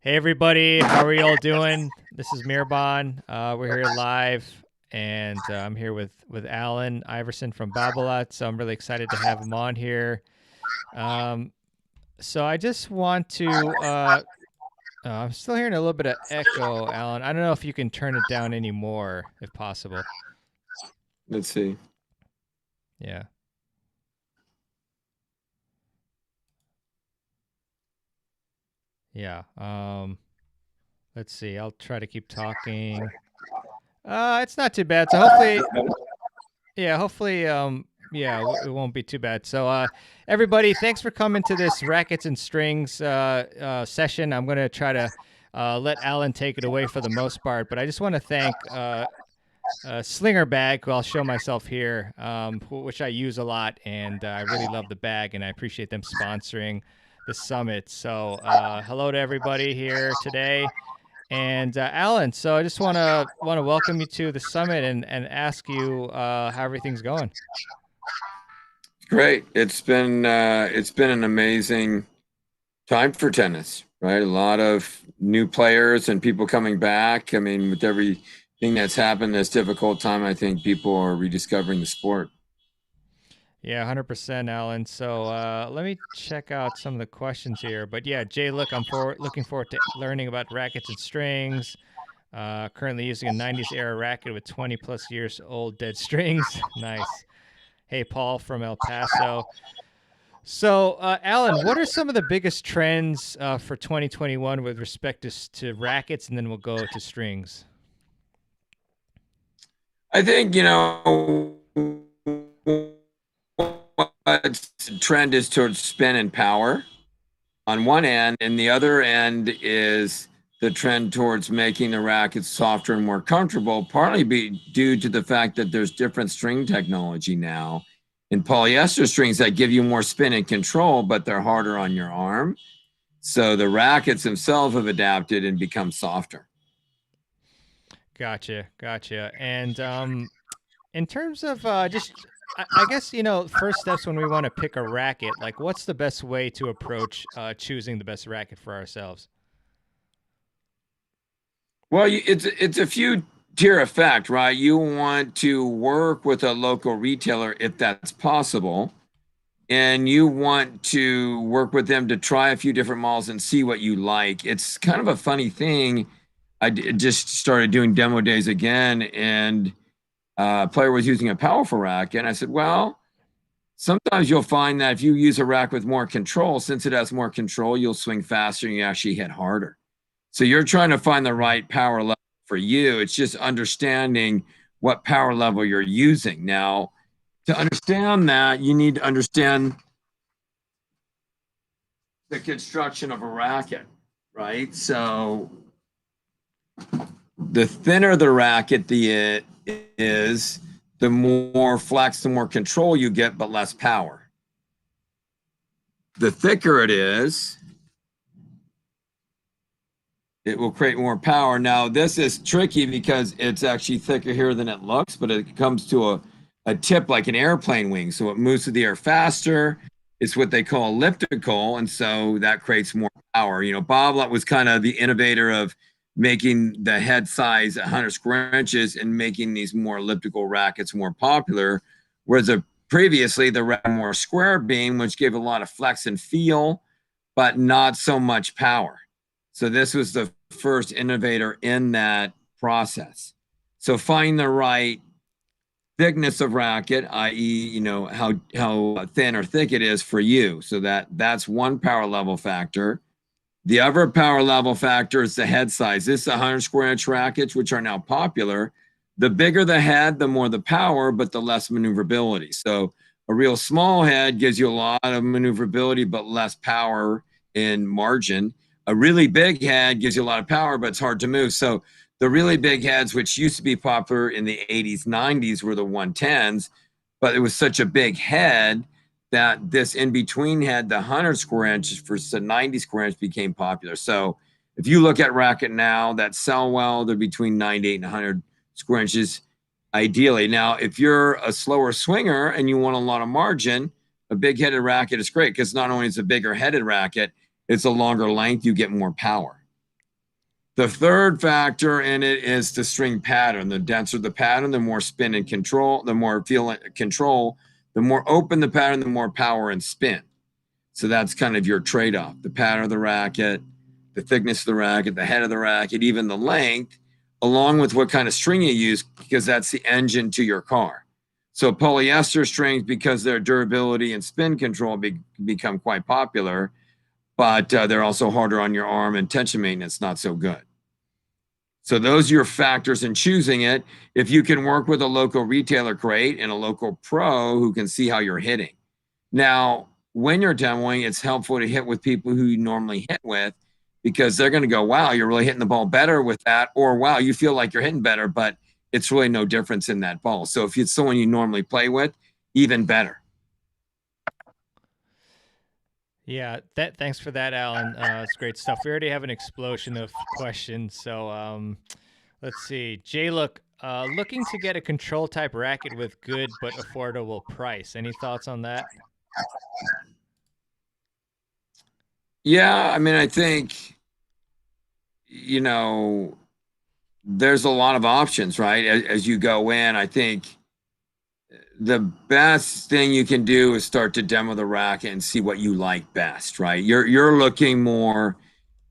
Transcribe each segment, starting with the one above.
Hey everybody, how are you all doing? This is Mirban. We're here live, and I'm here with Allan Iverson from Babolat. So I'm really excited to have him on here. Um, so I just want to. I'm still hearing a little bit of echo, Allan. I don't know if you can turn it down any more, if possible. Let's see. Yeah, yeah. Let's see. I'll try to keep talking. It's not too bad. So hopefully, yeah, hopefully, yeah, it won't be too bad. So, everybody, thanks for coming to this Rackets and Strings session. I'm gonna try to let Allan take it away for the most part, but I just want to thank Slinger Bag, who I'll show myself here, which I use a lot, and I really love the bag, and I appreciate them sponsoring the summit. So, hello to everybody here today. And Allan, so I just want to welcome you to the summit and ask you how everything's going. Great. It's been an amazing time for tennis, right? A lot of new players and people coming back. I mean, with everything that's happened this difficult time, I think people are rediscovering the sport. Yeah, 100%, Allan. So let me check out some of the questions here. But yeah, Jay, look, looking forward to learning about rackets and strings. Currently using a 90s era racket with 20 plus years old dead strings. Nice. Hey, Paul from El Paso. So, Allan, what are some of the biggest trends for 2021 with respect to rackets? And then we'll go to strings. I think, what trend is towards spin and power on one end, and the other end is the trend towards making the rackets softer and more comfortable, partly due to the fact that there's different string technology now in polyester strings that give you more spin and control, but they're harder on your arm. So the rackets themselves have adapted and become softer. Gotcha, gotcha. And in terms of I guess first steps when we want to pick a racket, like what's the best way to approach choosing the best racket for ourselves? Well, it's a few tier effect, right? You want to work with a local retailer if that's possible, and you want to work with them to try a few different models and see what you like. It's kind of a funny thing. Just started doing demo days again, and a player was using a powerful rack, and I said, well, sometimes you'll find that if you use a rack with more control, since it has more control, you'll swing faster and you actually hit harder. So you're trying to find the right power level for you. It's just understanding what power level you're using. Now, to understand that, you need to understand the construction of a racket, right? So the thinner the racket is, the more flex, the more control you get, but less power. The thicker it is, it will create more power. Now, this is tricky because it's actually thicker here than it looks, but it comes to a tip like an airplane wing. So it moves through the air faster. It's what they call elliptical. And so that creates more power. Bob was kind of the innovator of making the head size 100 square inches and making these more elliptical rackets more popular. Whereas previously, the more square beam, which gave a lot of flex and feel, but not so much power. So this was the first innovator in that process. So find the right thickness of racket, i.e., how thin or thick it is for you. So that's one power level factor. The other power level factor is the head size. This is 100 square inch rackets, which are now popular. The bigger the head, the more the power, but the less maneuverability. So a real small head gives you a lot of maneuverability, but less power in margin. A really big head gives you a lot of power, but it's hard to move. So the really big heads, which used to be popular in the 80s, 90s, were the 110s, but it was such a big head that this in between head, the 100 square inches versus the 90 square inch, became popular. So if you look at racket now that sell well, they're between 98 and 100 square inches ideally. Now, if you're a slower swinger and you want a lot of margin, a big headed racket is great because not only is it a bigger headed racket, it's a longer length, you get more power. The third factor in it is the string pattern. The denser the pattern, the more spin and control, the more feel and control, the more open the pattern, the more power and spin. So that's kind of your trade-off. The pattern of the racket, the thickness of the racket, the head of the racket, even the length, along with what kind of string you use, because that's the engine to your car. So polyester strings, because their durability and spin control become quite popular, but they're also harder on your arm and tension maintenance not so good. So those are your factors in choosing it. If you can work with a local retailer, great, and a local pro who can see how you're hitting. Now, when you're demoing, it's helpful to hit with people who you normally hit with, because they're going to go, wow, you're really hitting the ball better with that, or wow, you feel like you're hitting better, but it's really no difference in that ball. So if it's someone you normally play with, even better. Yeah, thanks for that, Alan. It's great stuff. We already have an explosion of questions. So let's see. Jay, looking to get a control type racket with good but affordable price. Any thoughts on that? Yeah, I mean, I think, there's a lot of options, right? As you go in, I think the best thing you can do is start to demo the racket and see what you like best, right? You're looking more,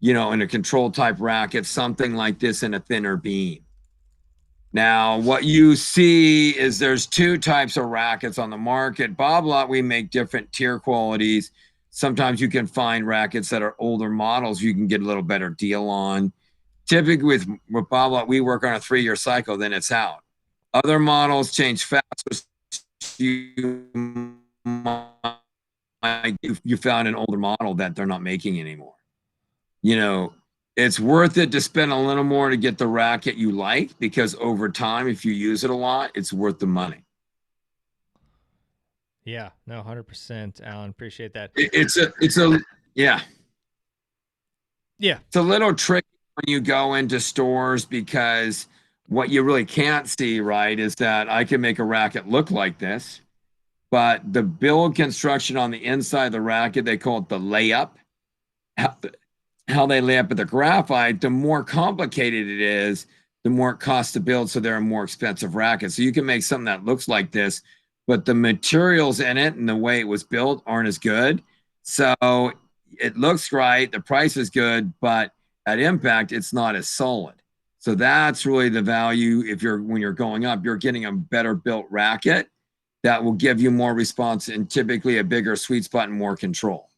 in a control type racket, something like this in a thinner beam. Now, what you see is there's two types of rackets on the market. Bob Lot, we make different tier qualities. Sometimes you can find rackets that are older models you can get a little better deal on. Typically with Bob Lot, we work on a 3-year cycle, then it's out. Other models change fast. You found an older model that they're not making anymore. It's worth it to spend a little more to get the racket you like, because over time, if you use it a lot, it's worth the money. Yeah, no, 100%, Alan. Appreciate that. Yeah. Yeah. It's a little tricky when you go into stores, because what you really can't see, right, is that I can make a racket look like this, but the build construction on the inside of the racket, they call it the layup. How they lay up with the graphite, the more complicated it is, the more it costs to build. So they're a more expensive racket. So you can make something that looks like this, but the materials in it and the way it was built aren't as good. So it looks right, the price is good, but at impact, it's not as solid. So that's really the value. When you're going up, you're getting a better built racket that will give you more response and typically a bigger sweet spot and more control.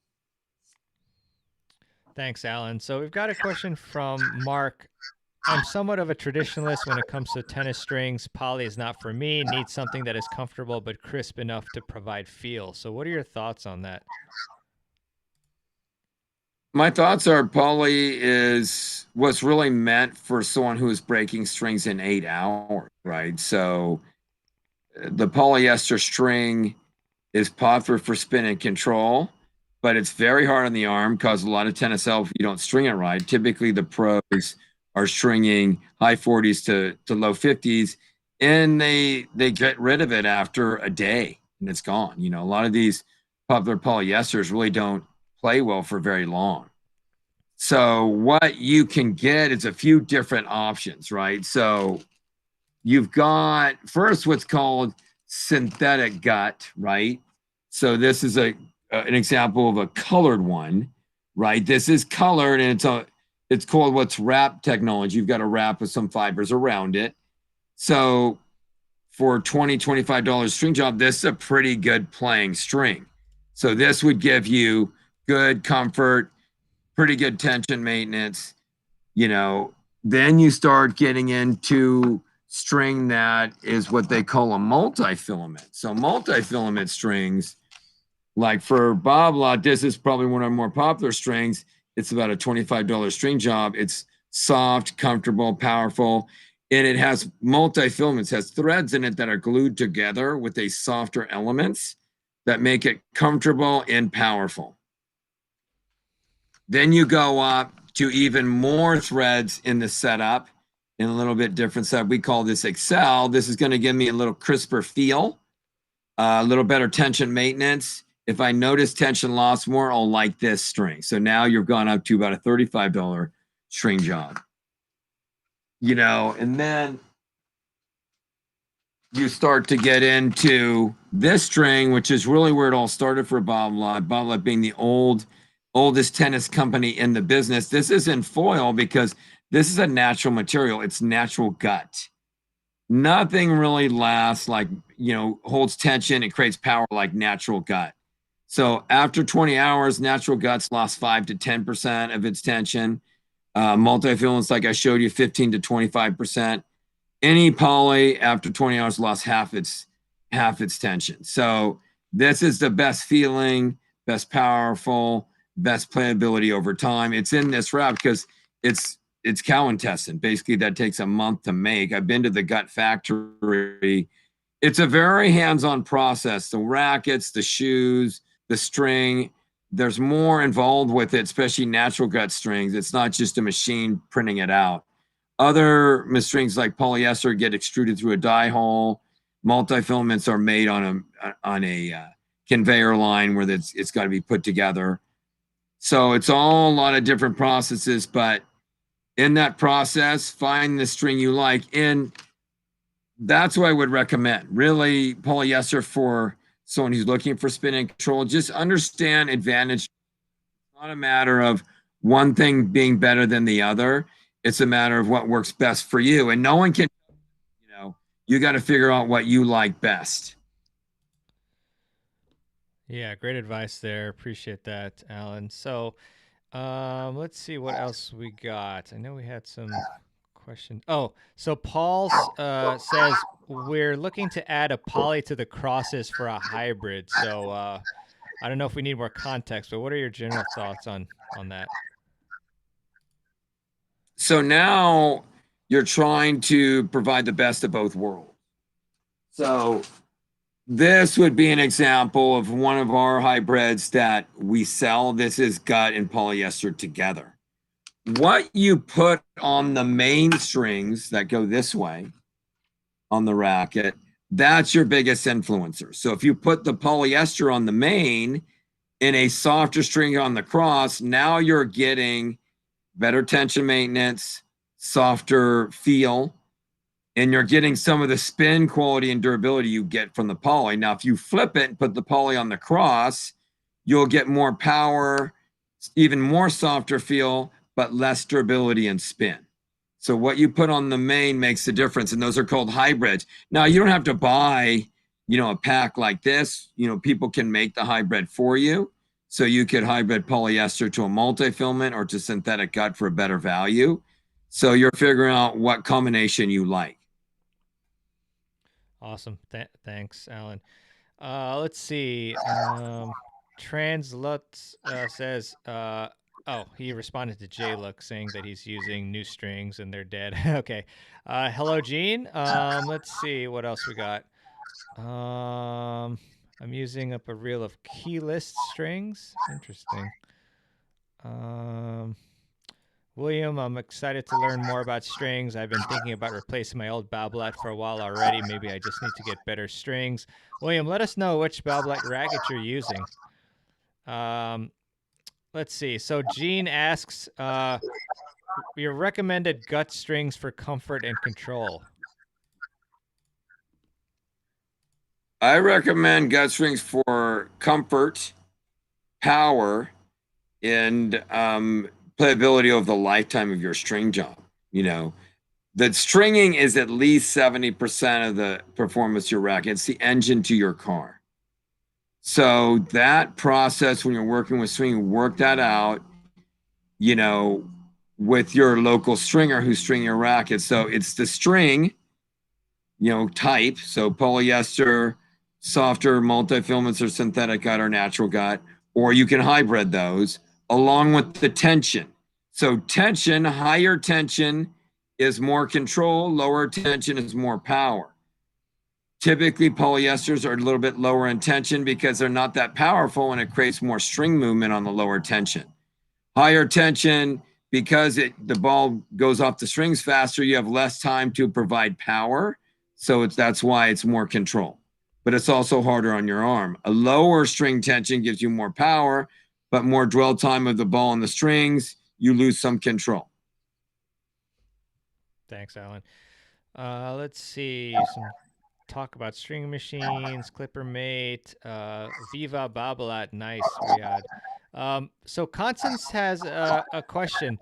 Thanks, Alan. So we've got a question from Mark. I'm somewhat of a traditionalist when it comes to tennis strings. Poly is not for me. Need something that is comfortable but crisp enough to provide feel. So what are your thoughts on that? My thoughts are poly is what's really meant for someone who is breaking strings in 8 hours, right? So the polyester string is popular for spin and control, but it's very hard on the arm, because a lot of tennis elbows, you don't string it right. Typically, the pros are stringing high 40s to low 50s, and they get rid of it after a day, and it's gone. A lot of these popular polyesters really don't play well for very long. So what you can get is a few different options, right? So you've got first what's called synthetic gut, right? So this is an example of a colored one, right? This is colored, and it's called what's wrap technology. You've got a wrap with some fibers around it. So for $25 string job, this is a pretty good playing string. So this would give you good comfort, pretty good tension maintenance. Then you start getting into string that is what they call a multi-filament. So multi-filament strings, like for Bob Lot, this is probably one of our more popular strings. It's about a $25 string job. It's soft, comfortable, powerful, and it has multi-filaments, has threads in it that are glued together with a softer elements that make it comfortable and powerful. Then you go up to even more threads in the setup, in a little bit different setup. We call this Excel. This is going to give me a little crisper feel, a little better tension maintenance. If I notice tension loss more, I'll like this string. So now you've gone up to about a $35 string job. and then you start to get into this string, which is really where it all started for Bob Lott. Bob Lott being the oldest tennis company in the business. This is in foil because this is a natural material. It's natural gut. Nothing really lasts like, holds tension and creates power like natural gut. So after 20 hours, natural guts lost 5 to 10% of its tension. Multi-filaments, like I showed you, 15 to 25%. Any poly after 20 hours lost half its tension. So this is the best feeling, best powerful, best playability over time. It's in this wrap because it's cow intestine. Basically, that takes a month to make. I've been to the gut factory. It's a very hands-on process. The rackets, the shoes, the string, there's more involved with it, especially natural gut strings. It's not just a machine printing it out. Other strings like polyester get extruded through a die hole. Multi-filaments are made on a conveyor line where it's got to be put together. So it's all a lot of different processes, but in that process, find the string you like. And that's what I would recommend. Really, polyester for someone who's looking for spin and control. Just understand advantage. It's not a matter of one thing being better than the other. It's a matter of what works best for you. And no one can, you got to figure out what you like best. Yeah, great advice there. Appreciate that, Alan. So, let's see what else we got. I know we had some questions. Oh, so Paul says we're looking to add a poly to the crosses for a hybrid. So, I don't know if we need more context, but what are your general thoughts on that? So now you're trying to provide the best of both worlds. So this would be an example of one of our hybrids that we sell. This is gut and polyester together. What you put on the main strings that go this way on the racket, that's your biggest influencer. So if you put the polyester on the main and a softer string on the cross, now you're getting better tension maintenance, softer feel, and you're getting some of the spin quality and durability you get from the poly. Now, if you flip it and put the poly on the cross, you'll get more power, even more softer feel, but less durability and spin. So what you put on the main makes the difference, and those are called hybrids. Now, you don't have to buy, a pack like this. People can make the hybrid for you. So you could hybrid polyester to a multi-filament or to synthetic gut for a better value. So you're figuring out what combination you like. Awesome. Thanks, Alan. Let's see. Translut says, he responded to JLook saying that he's using new strings and they're dead. Okay. Hello, Gene. Let's see what else we got. I'm using up a reel of keyless strings. Interesting. William, I'm excited to learn more about strings. I've been thinking about replacing my old Babolat for a while already. Maybe I just need to get better strings. William, let us know which Babolat racket you're using. Let's see. So Gene asks, your recommended gut strings for comfort and control. I recommend gut strings for comfort, power, and playability over the lifetime of your string job. The stringing is at least 70% of the performance of your racket. It's the engine to your car. So that process, when you're working with string, work that out, with your local stringer who's stringing your racket. So it's the string, type. So polyester, softer multi-filaments or synthetic gut or natural gut, or you can hybrid those along with the tension. So tension, higher tension is more control, lower tension is more power. Typically, polyesters are a little bit lower in tension because they're not that powerful and it creates more string movement on the lower tension. Higher tension, because the ball goes off the strings faster, you have less time to provide power. So that's why it's more control. But it's also harder on your arm. A lower string tension gives you more power, but more dwell time of the ball on the strings, you lose some control. Thanks, Alan. Let's see some talk about string machines, Clipper Mate, Viva Babolat. Nice, Riyadh. So Constance has a question.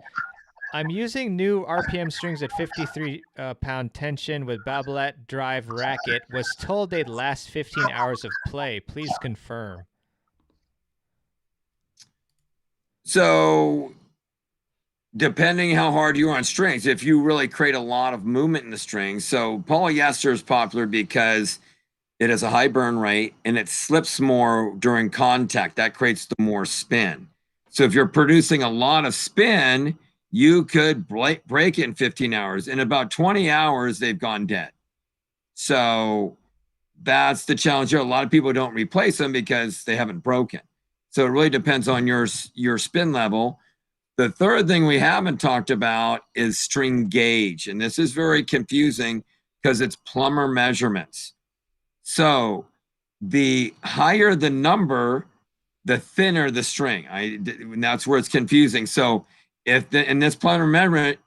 I'm using new RPM strings at 53 pound tension with Babolat drive racket. Was told they'd last 15 hours of play. Please confirm. So depending how hard you are on strings, if you really create a lot of movement in the strings. So polyester is popular because it has a high burn rate and it slips more during contact. That creates the more spin. So if you're producing a lot of spin, you could break it in 15 hours. In about 20 hours, they've gone dead. So that's the challenge here. A lot of people don't replace them because they haven't broken. So it really depends on your spin level. The third thing we haven't talked about is string gauge. And this is very confusing because it's plumber measurements. So the higher the number, the thinner the string. And that's where it's confusing. So if in this plumber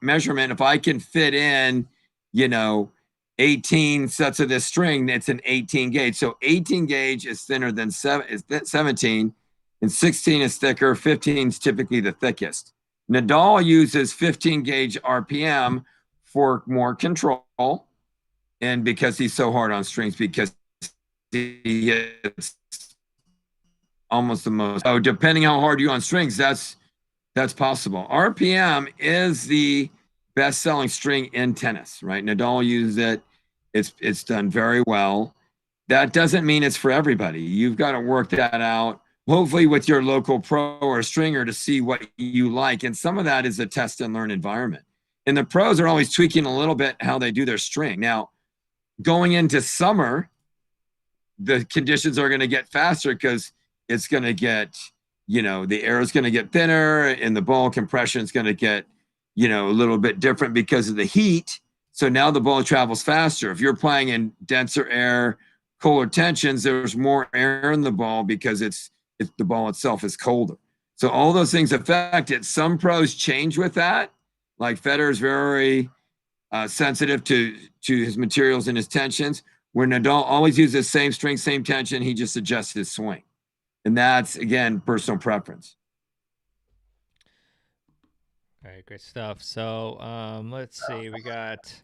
measurement, if I can fit in, 18 sets of this string, it's an 18 gauge. So 18 gauge is thinner than 17, and 16 is thicker. 15 is typically the thickest. Nadal uses 15 gauge RPM for more control, and because he's so hard on strings, because he hits almost the most. So depending how hard you on strings, that's possible. RPM is the best-selling string in tennis, right? Nadal uses it. It's done very well. That doesn't mean it's for everybody. You've got to work that out, hopefully with your local pro or stringer, to see what you like. And some of that is a test and learn environment. And the pros are always tweaking a little bit how they do their string. Now, going into summer, the conditions are going to get faster because it's going to get, the air is going to get thinner and the ball compression is going to get, a little bit different because of the heat. So now the ball travels faster. If you're playing in denser air, colder tensions, there's more air in the ball because it's the ball itself is colder. So all those things affect it. Some pros change with that. Like Federer is very sensitive to his materials and his tensions. Where Nadal always uses the same string, same tension, he just adjusts his swing. And that's, again, personal preference. All right, great stuff. So let's see. We got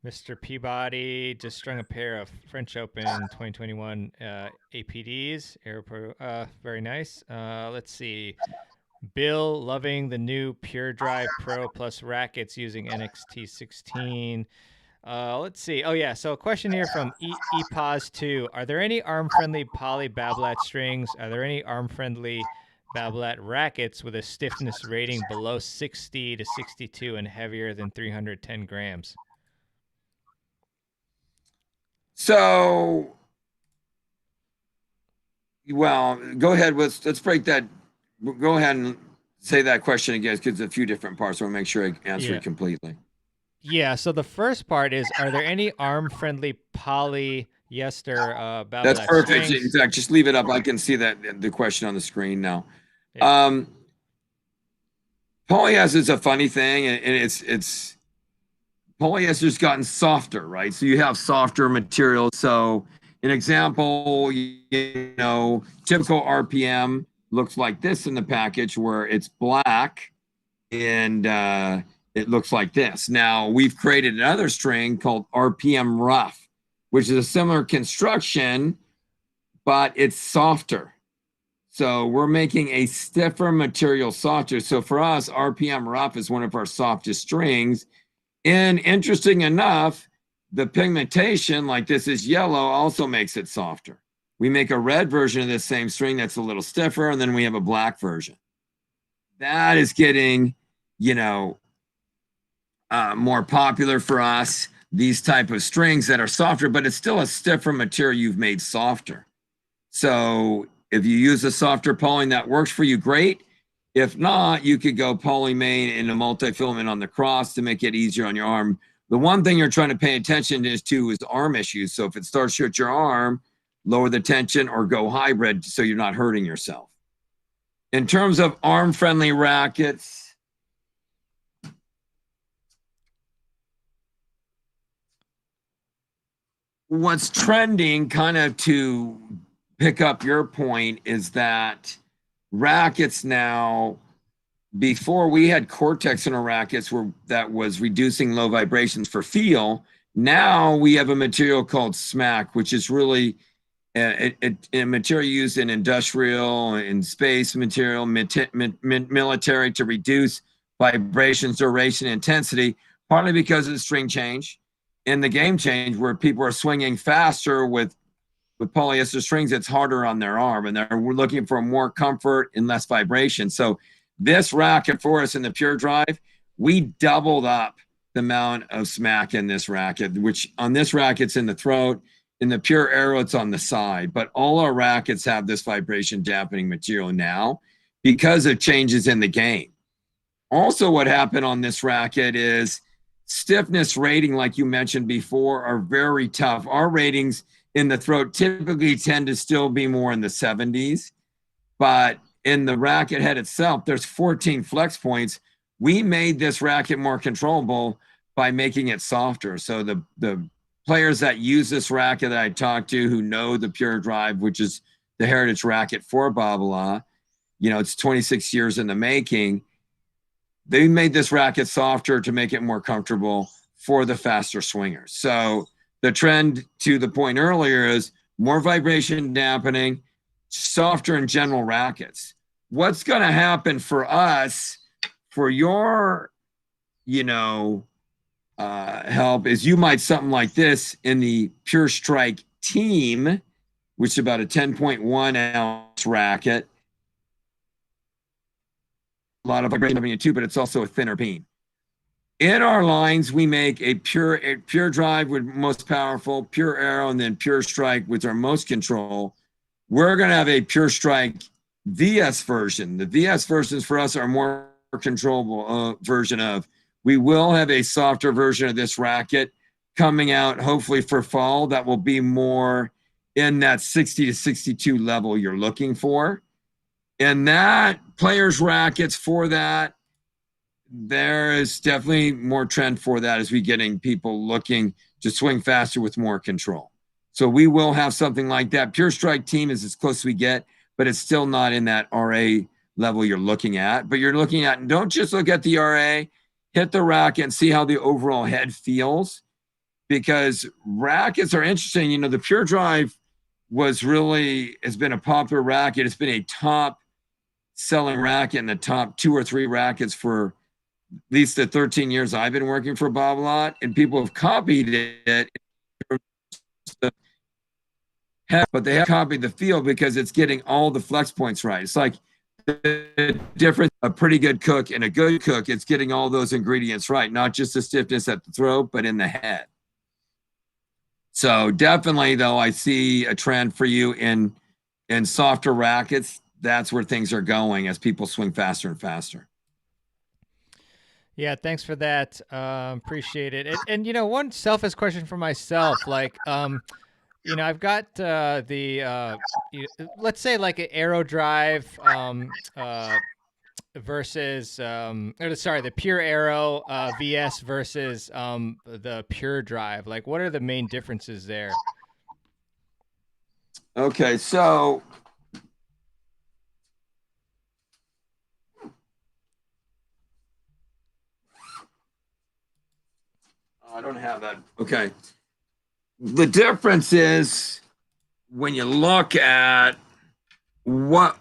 Mr. Peabody just strung a pair of French Open 2021 APDs. Aero very nice. Let's see. Bill loving the new Pure Drive Pro plus rackets using NXT 16. Let's see. Oh yeah. So a question here from ePause2. Are there any arm-friendly poly Babolat strings? Are there any arm-friendly Babolat rackets with a stiffness rating below 60 to 62 and heavier than 310 grams? So, well, go ahead. Let's break that. Go ahead and say that question again because it's a few different parts. So I'll make sure I answer it completely. Yeah. So the first part is: are there any arm-friendly polyester Babolat That's perfect. strings? In fact, just leave it up. I can see that the question on the screen now. Yeah. Polyester is a funny thing, and it's polyester's gotten softer, right? So you have softer materials. So an example, typical RPM looks like this in the package where it's black and it looks like this. Now we've created another string called RPM Rough, which is a similar construction, but it's softer. So we're making a stiffer material softer. So for us, RPM Rough is one of our softest strings. And interesting enough, the pigmentation, like this is yellow, also makes it softer. We make a red version of this same string that's a little stiffer, and then we have a black version. That is getting, more popular for us, these type of strings that are softer, but it's still a stiffer material you've made softer. So if you use a softer polying that works for you, great. If not, you could go polymane and a multi-filament on the cross to make it easier on your arm. The one thing you're trying to pay attention to is arm issues. So if it starts to hurt your arm, lower the tension or go hybrid so you're not hurting yourself. In terms of arm-friendly rackets, what's trending, kind of to pick up your point, is that rackets now, before we had Cortex in our rackets that was reducing low vibrations for feel. Now we have a material called smack, which is really a material used in industrial and space material, military, to reduce vibrations, duration, intensity, partly because of the string change and the game change, where people are swinging faster with polyester strings. It's harder on their arm, and they're looking for more comfort and less vibration. So this racket for us in the Pure Drive, we doubled up the amount of smack in this racket, which on this racket's in the throat. In the Pure Aero, it's on the side. But all our rackets have this vibration dampening material now because of changes in the game. Also, what happened on this racket is stiffness rating, like you mentioned before, are very tough. Our ratings in the throat typically tend to still be more in the 70s, but in the racket head itself, there's 14 flex points. We made this racket more controllable by making it softer. So the players that use this racket that I talked to, who know the Pure Drive, which is the heritage racket for Babolat, it's 26 years in the making. They made this racket softer to make it more comfortable for the faster swingers. So the trend, to the point earlier, is more vibration dampening, softer in general rackets. What's going to happen for us, for your, help, is you might something like this in the Pure Strike Team, which is about a 10.1 ounce racket. A lot of vibration too, but it's also a thinner beam. In our lines, we make a pure drive with most powerful, Pure Aero, and then Pure Strike with our most control. We're going to have a Pure Strike VS version. The VS versions for us are more controllable version of. We will have a softer version of this racket coming out, hopefully for fall, that will be more in that 60 to 62 level you're looking for. And that players' rackets for that, there is definitely more trend for that as we getting people looking to swing faster with more control. So we will have something like that. Pure Strike Team is as close as we get, but it's still not in that RA level you're looking at. But you're looking at, and don't just look at the RA, hit the racket and see how the overall head feels, because rackets are interesting. The Pure Drive has been a popular racket. It's been a top selling racket in the top 2 or 3 rackets for at least the 13 years I've been working for Babolat, and people have copied it. But they have copied the feel because it's getting all the flex points right. It's like the difference, a pretty good cook and a good cook. It's getting all those ingredients right, not just the stiffness at the throat, but in the head. So definitely, though, I see a trend for you in softer rackets. That's where things are going as people swing faster and faster. Yeah, thanks for that. Appreciate it. And one selfish question for myself, I've got let's say like an Aero Drive versus the Pure Aero VS versus the Pure Drive. Like, what are the main differences there? Okay, so I don't have that. Okay. The difference is when you look at what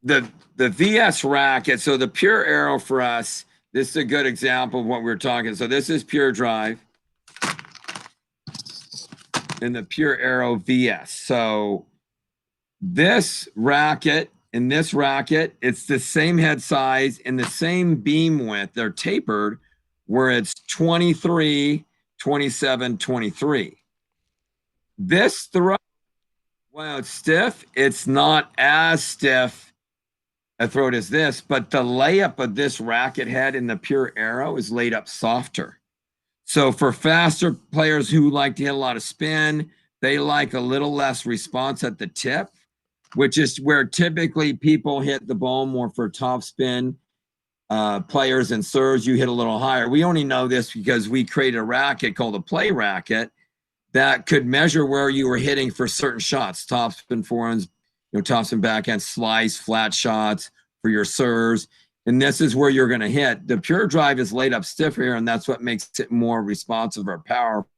the VS racket, so the Pure Aero for us, this is a good example of what we're talking. So this is Pure Drive and the Pure Aero VS. So this racket and this racket, it's the same head size and the same beam width. They're tapered, where it's 23, 27, 23. This throw, while it's stiff, it's not as stiff a throat as this, but the layup of this racket head in the Pure Aero is laid up softer. So for faster players who like to hit a lot of spin, they like a little less response at the tip, which is where typically people hit the ball more for top spin. Players and serves, you hit a little higher. We only know this because we created a racket called a play racket that could measure where you were hitting for certain shots, topspin forehands, topspin backhand, slice, flat shots for your serves. And this is where you're going to hit. The pure drive is laid up stiffer here, and that's what makes it more responsive or powerful.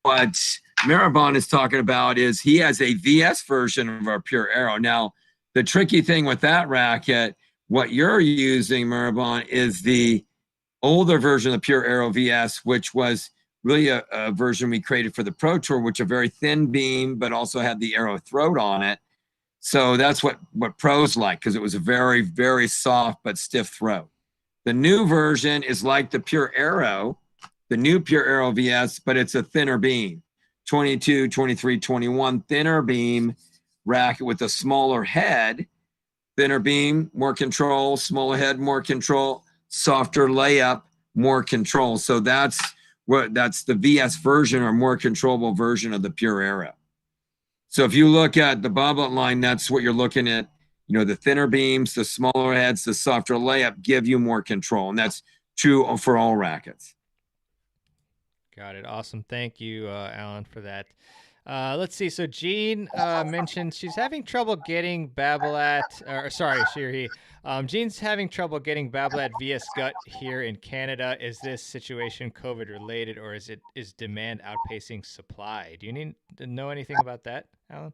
What Marabon is talking about is he has a VS version of our pure arrow. Now, the tricky thing with that racket, what you're using, Marabon, is the older version of the pure arrow VS, which was really a version we created for the Pro Tour, which a very thin beam, but also had the arrow throat on it. So that's what pros like, because it was a very, very soft but stiff throat. The new version is like the pure arrow, the new pure arrow VS, but it's a thinner beam, 22, 23, 21, thinner beam racket with a smaller head, thinner beam, more control, smaller head, more control, softer layup, more control. So that's the VS version, or more controllable version of the pure arrow. So if you look at the boblet line, that's what you're looking at. The thinner beams, the smaller heads, the softer layup give you more control. And that's true for all rackets. Got it. Awesome. Thank you, Allan, for that. Let's see. So Jean mentioned she's having trouble getting Babolat, or sorry, she or he. Jean's having trouble getting Babolat VS Gut here in Canada. Is this situation COVID related, or is demand outpacing supply? Do you need to know anything about that, Allan?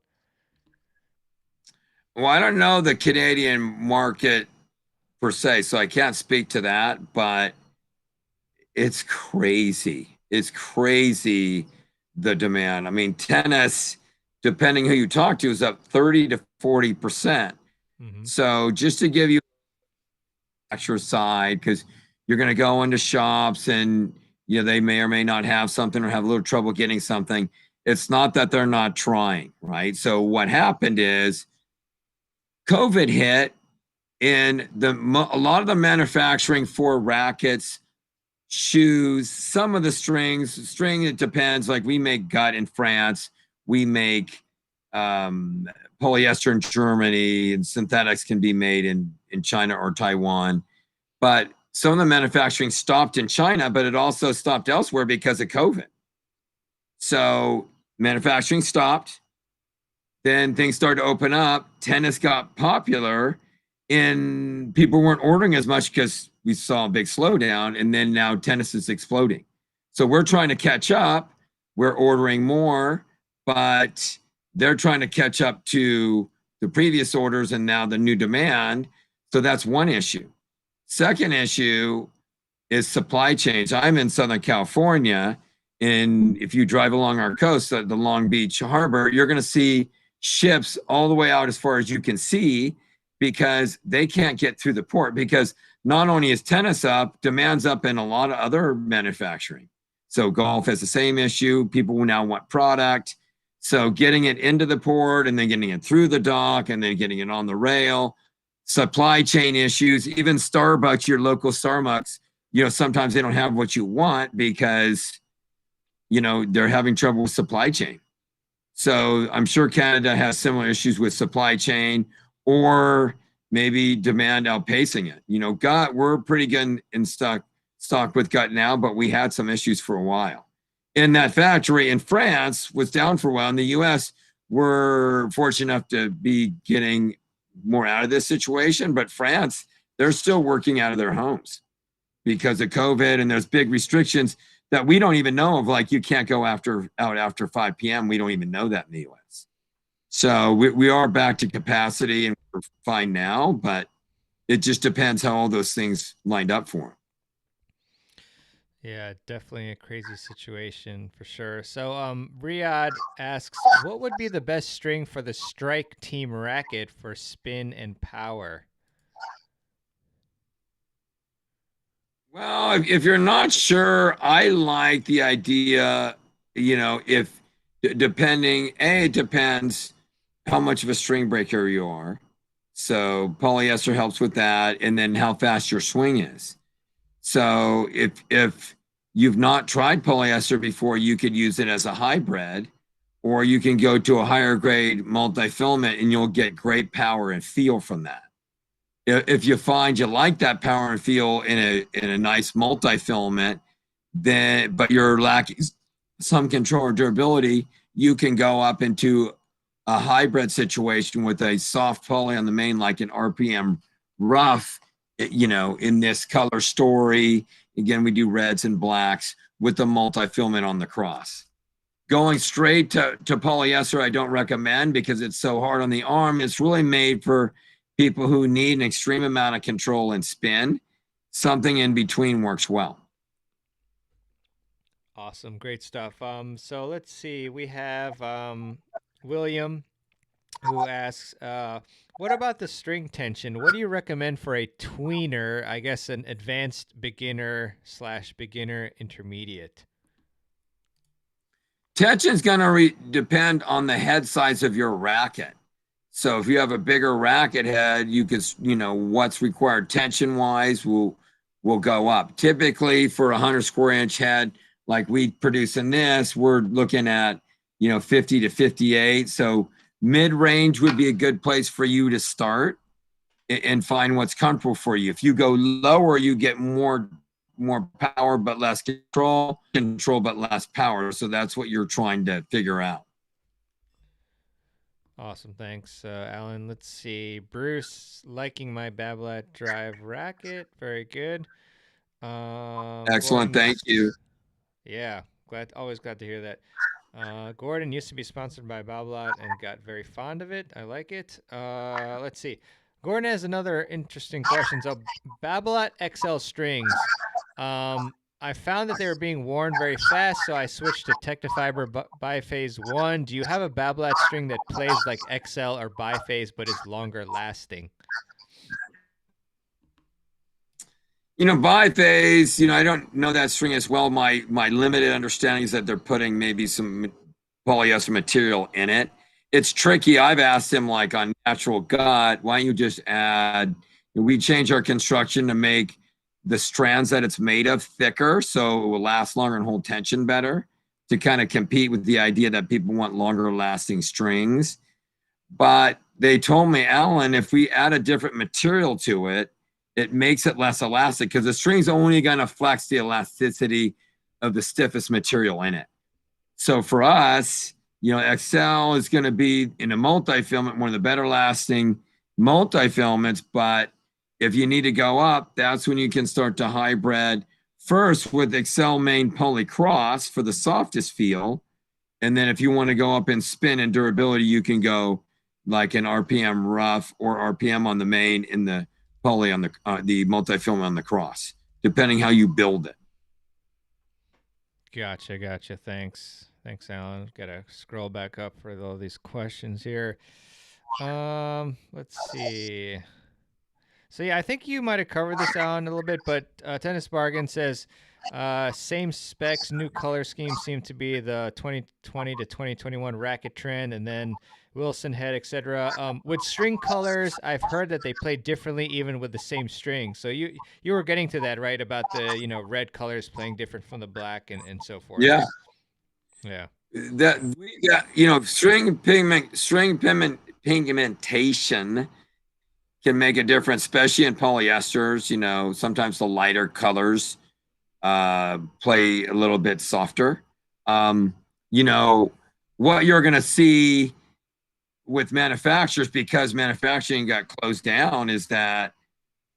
Well, I don't know the Canadian market per se, so I can't speak to that, but it's crazy. It's crazy, the demand. I mean, tennis, depending who you talk to, is up 30 to 40%. Mm-hmm. So just to give you manufacturer side, because you're going to go into shops and they may or may not have something or have a little trouble getting something. It's not that they're not trying, right? So what happened is COVID hit, and a lot of the manufacturing for rackets, shoes, some of the string, it depends. Like we make gut in France, we make polyester in Germany, and synthetics can be made in China or Taiwan. But some of the manufacturing stopped in China, but it also stopped elsewhere because of COVID. So manufacturing stopped. Then things started to open up. Tennis got popular, and people weren't ordering as much because we saw a big slowdown. And then now tennis is exploding. So we're trying to catch up. We're ordering more, but they're trying to catch up to the previous orders and now the new demand. So that's one issue. Second issue is supply chains. I'm in Southern California, and if you drive along our coast at the Long Beach Harbor, you're going to see ships all the way out as far as you can see, because they can't get through the port, because not only is tennis up, demand's up in a lot of other manufacturing. So golf has the same issue. People will now want product. So getting it into the port and then getting it through the dock and then getting it on the rail, supply chain issues, even Starbucks, your local Starbucks, sometimes they don't have what you want because, they're having trouble with supply chain. So I'm sure Canada has similar issues with supply chain, or maybe demand outpacing it. Gut, we're pretty good in stock with gut now, but we had some issues for a while. And that factory in France was down for a while. In the US, we're fortunate enough to be getting more out of this situation, but France, they're still working out of their homes because of COVID, and there's big restrictions that we don't even know of, like you can't go out after 5 p.m. We don't even know that in the US. So we are back to capacity and we're fine now, but it just depends how all those things lined up for them. Yeah, definitely a crazy situation for sure. So Riyadh asks, what would be the best string for the Strike Team racket for spin and power? Well, if you're not sure, I like the idea, it depends how much of a string breaker you are. So polyester helps with that, and then how fast your swing is. So if you've not tried polyester before, you could use it as a hybrid, or you can go to a higher grade multi-filament and you'll get great power and feel from that. If you find you like that power and feel in a nice multi-filament, but you're lacking some control or durability, you can go up into a hybrid situation with a soft poly on the main, like an RPM rough, in this color story. Again, we do reds and blacks with the multi-filament on the cross. Going straight to polyester, I don't recommend because it's so hard on the arm. It's really made for people who need an extreme amount of control and spin. Something in between works well. Awesome, great stuff. So let's see. We have William who asks, what about the string tension? What do you recommend for a tweener? I guess an advanced beginner / beginner intermediate. Tension is going to depend on the head size of your racket. So if you have a bigger racket head, you could, what's required tension wise will go up. Typically for a 100 square inch head, like we produce in this, we're looking at, 50 to 58. So mid range would be a good place for you to start and find what's comfortable for you. If you go lower, you get more power but less control but less power. So that's what you're trying to figure out. Awesome, thanks, Allan. Let's see. Bruce, liking my Babolat Drive racket. Very good. Excellent, thank you. Yeah, always glad to hear that. Gordon used to be sponsored by Babolat and got very fond of it. I like it. Let's see. Gordon has another interesting question. So, Babolat XL strings. I found that they were being worn very fast, so I switched to Tectafiber Biphase 1. Do you have a Babolat string that plays like XL or Biphase but is longer lasting? Biphase, I don't know that string as well. My limited understanding is that they're putting maybe some polyester material in it. It's tricky. I've asked him, like, on natural gut, why don't you just add, we change our construction to make the strands that it's made of thicker so it will last longer and hold tension better, to kind of compete with the idea that people want longer lasting strings. But they told me, Allan, if we add a different material to it, it makes it less elastic because the string's only going to flex the elasticity of the stiffest material in it. So for us, XL is going to be in a multi-filament, one of the better lasting multi-filaments. But if you need to go up, that's when you can start to hybrid first with XL main poly cross for the softest feel. And then if you want to go up in spin and durability, you can go like an RPM rough or RPM on the main in the poly on the multi-filament on the cross, depending how you build it. Gotcha. Thanks, Allan. Gotta scroll back up for all these questions here. Let's see. So yeah, I think you might have covered this, Allan, a little bit, but Tennis Bargain says same specs, new color scheme seem to be the 2020 to 2021 racket trend, and then Wilson head, etc. With string colors, I've heard that they play differently even with the same string. So you were getting to that, right, about the red colors playing different from the black and so forth. Yeah. That we got string pigmentation can make a difference, especially in polyesters. Sometimes the lighter colors play a little bit softer. What you're going to see with manufacturers, because manufacturing got closed down, is that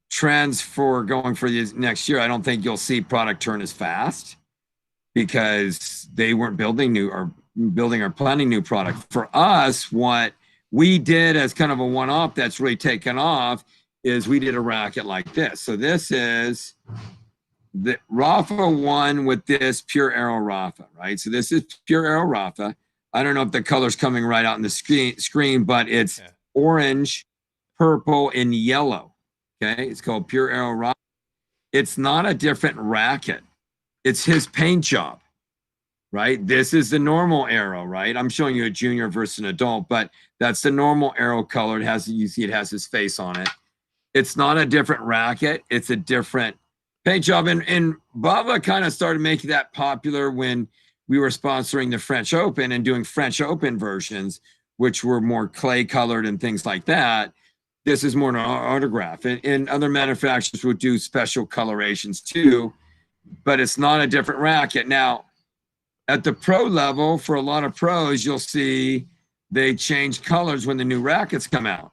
trends for going for the next year, I don't think you'll see product turn as fast because they weren't building or planning new product. For us, what we did as kind of a one-off that's really taken off is we did a racket like this. So this is the Rafa one with this Pure Aero Rafa, right? So this is Pure Aero Rafa. I don't know if the color's coming right out in the screen, but it's orange, purple, and yellow. Okay, it's called Pure Aero Rafa. It's not a different racket. It's his paint job, right? This is the normal Aero, right? I'm showing you a junior versus an adult, but that's the normal Aero color. You see it has his face on it. It's not a different racket. It's a different paint job. And Baba kind of started making that popular when we were sponsoring the French Open and doing French Open versions, which were more clay colored and things like that. This is more an autograph. And other manufacturers would do special colorations too, but it's not a different racket. Now, At the pro level, for a lot of pros, you'll see they change colors when the new rackets come out.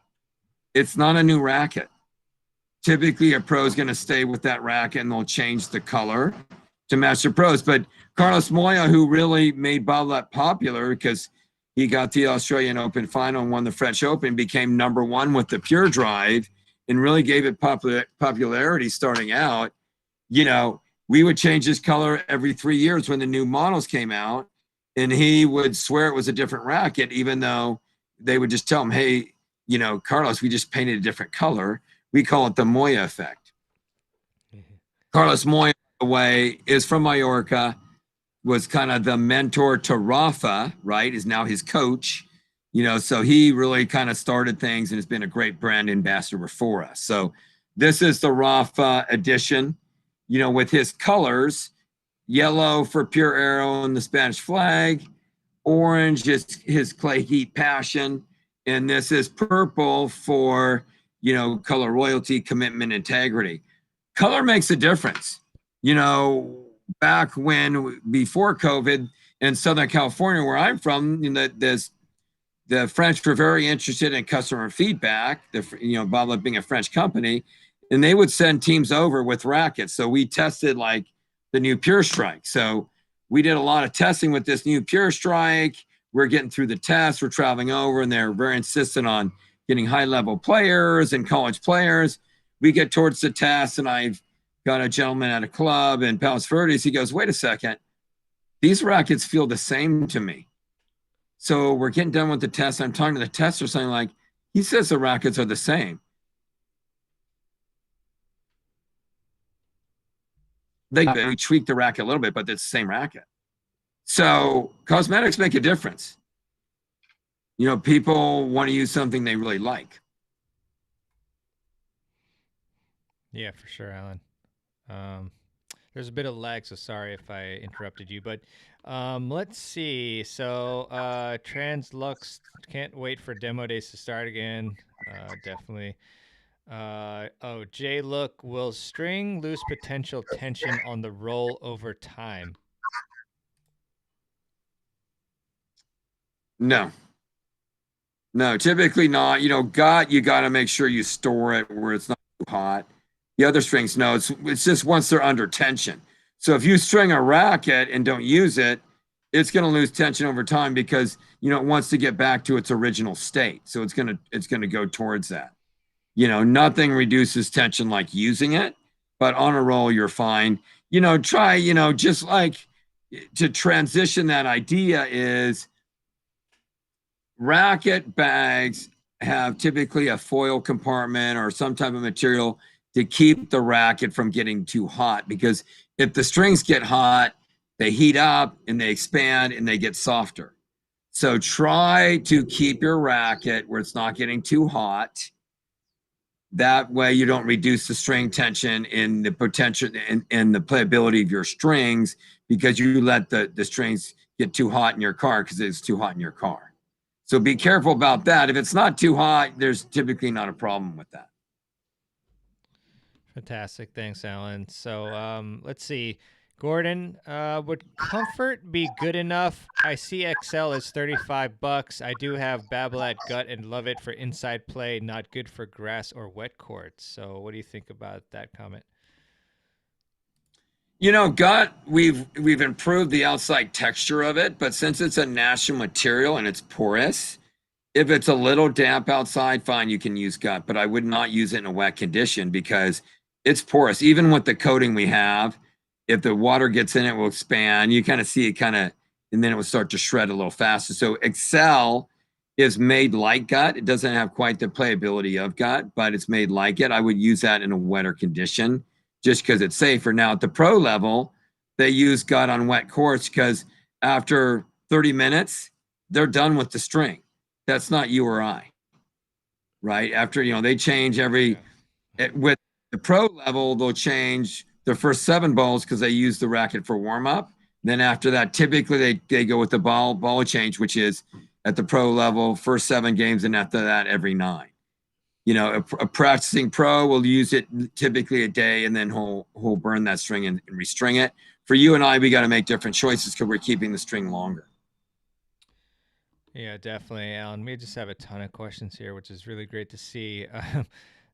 It's not a new racket. Typically, a pro is going to stay with that racket and they'll change the color to match the pros. But Carlos Moya, who really made bobblehead popular because he got the Australian Open final and won the French Open, became #1 with the Pure Drive and really gave it popularity starting out. You know, we would change his color every 3 years when the new models came out, and he would swear it was a different racket, even though they would just tell him, hey, you know, Carlos, we just painted a different color. We call it the Moya effect. Mm-hmm. Carlos Moya, by the way, is from Mallorca, was kind of the mentor to Rafa, right? Is now his coach, you know, so he really kind of started things and has been a great brand ambassador for us. So this is the Rafa Edition, you know, with his colors: yellow for Pure Aero and the Spanish flag, orange is his Clay Heat Passion, and this is purple for, you know, color royalty, commitment, integrity. Color makes a difference. You know, back when, before COVID, in Southern California, where I'm from, you know, the French were very interested in customer feedback, you know, bobblehead being a French company, and they would send teams over with rackets. So we tested like the new Pure Strike. So we did a lot of testing with this new Pure Strike. We're getting through the test. We're traveling over, and they're very insistent on getting high-level players and college players. We get towards the test, and I've got a gentleman at a club in Palos Verdes. He goes, wait a second. These rackets feel the same to me. So we're getting done with the test. I'm talking to the tester, saying like, he says the rackets are the same. They tweak the racket a little bit, but it's the same racket. So cosmetics make a difference. You know, people want to use something they really like. Yeah, for sure, Allan. There's a bit of lag, so sorry if I interrupted you, but let's see. So Translux, can't wait for demo days to start again. Definitely. Oh, J Look, will string lose potential tension on the roll over time? No. No, typically not. You know, you got to make sure you store it where it's not too hot. The other strings, no, it's just once they're under tension. So if you string a racket and don't use it, it's going to lose tension over time because, you know, it wants to get back to its original state. So it's going to go towards that. You know, nothing reduces tension like using it, but on a roll, you're fine. You know, try, you know, just like to transition that idea is racket bags have typically a foil compartment or some type of material to keep the racket from getting too hot, because if the strings get hot, they heat up and they expand and they get softer. So try to keep your racket where it's not getting too hot. That way you don't reduce the string tension in the potential and the playability of your strings, because you let the strings get too hot in your car because it's too hot in your car. So be careful about that. If it's not too hot, there's typically not a problem with that. Fantastic. Thanks, Allan. So let's see. Gordon, would comfort be good enough? I see XL is $35. I do have Babolat Gut and love it for inside play, not good for grass or wet courts. So what do you think about that comment? You know, Gut, we've improved the outside texture of it, but since it's a natural material and it's porous, if it's a little damp outside, fine, you can use Gut, but I would not use it in a wet condition because it's porous. Even with the coating we have, if the water gets in it, will expand. You kind of see it and then it will start to shred a little faster. So Excel is made like Gut. It doesn't have quite the playability of Gut, but it's made like it. I would use that in a wetter condition just because it's safer. Now at the pro level, they use Gut on wet courts because after 30 minutes, they're done with the string. That's not you or I, right? After, you know, they change with the pro level, they'll change the first 7 balls because they use the racket for warm up. Then after that, typically they go with the ball change, which is at the pro level, first 7 games, and after that, every 9. a practicing pro will use it typically a day, and then he'll burn that string and restring it. For you and I, we got to make different choices because we're keeping the string longer. Yeah, definitely, Alan. We just have a ton of questions here, which is really great to see.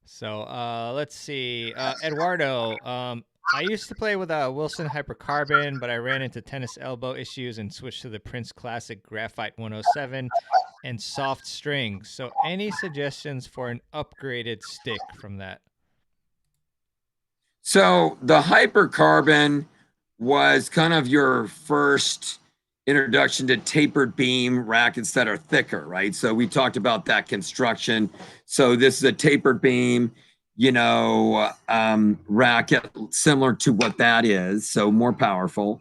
So let's see. Eduardo, I used to play with a Wilson Hypercarbon, but I ran into tennis elbow issues and switched to the Prince Classic Graphite 107 and soft strings. So any suggestions for an upgraded stick from that? So the Hypercarbon was kind of your first introduction to tapered beam rackets that are thicker, right? So we talked about that construction. So this is a tapered beam, racket similar to what that is, so more powerful.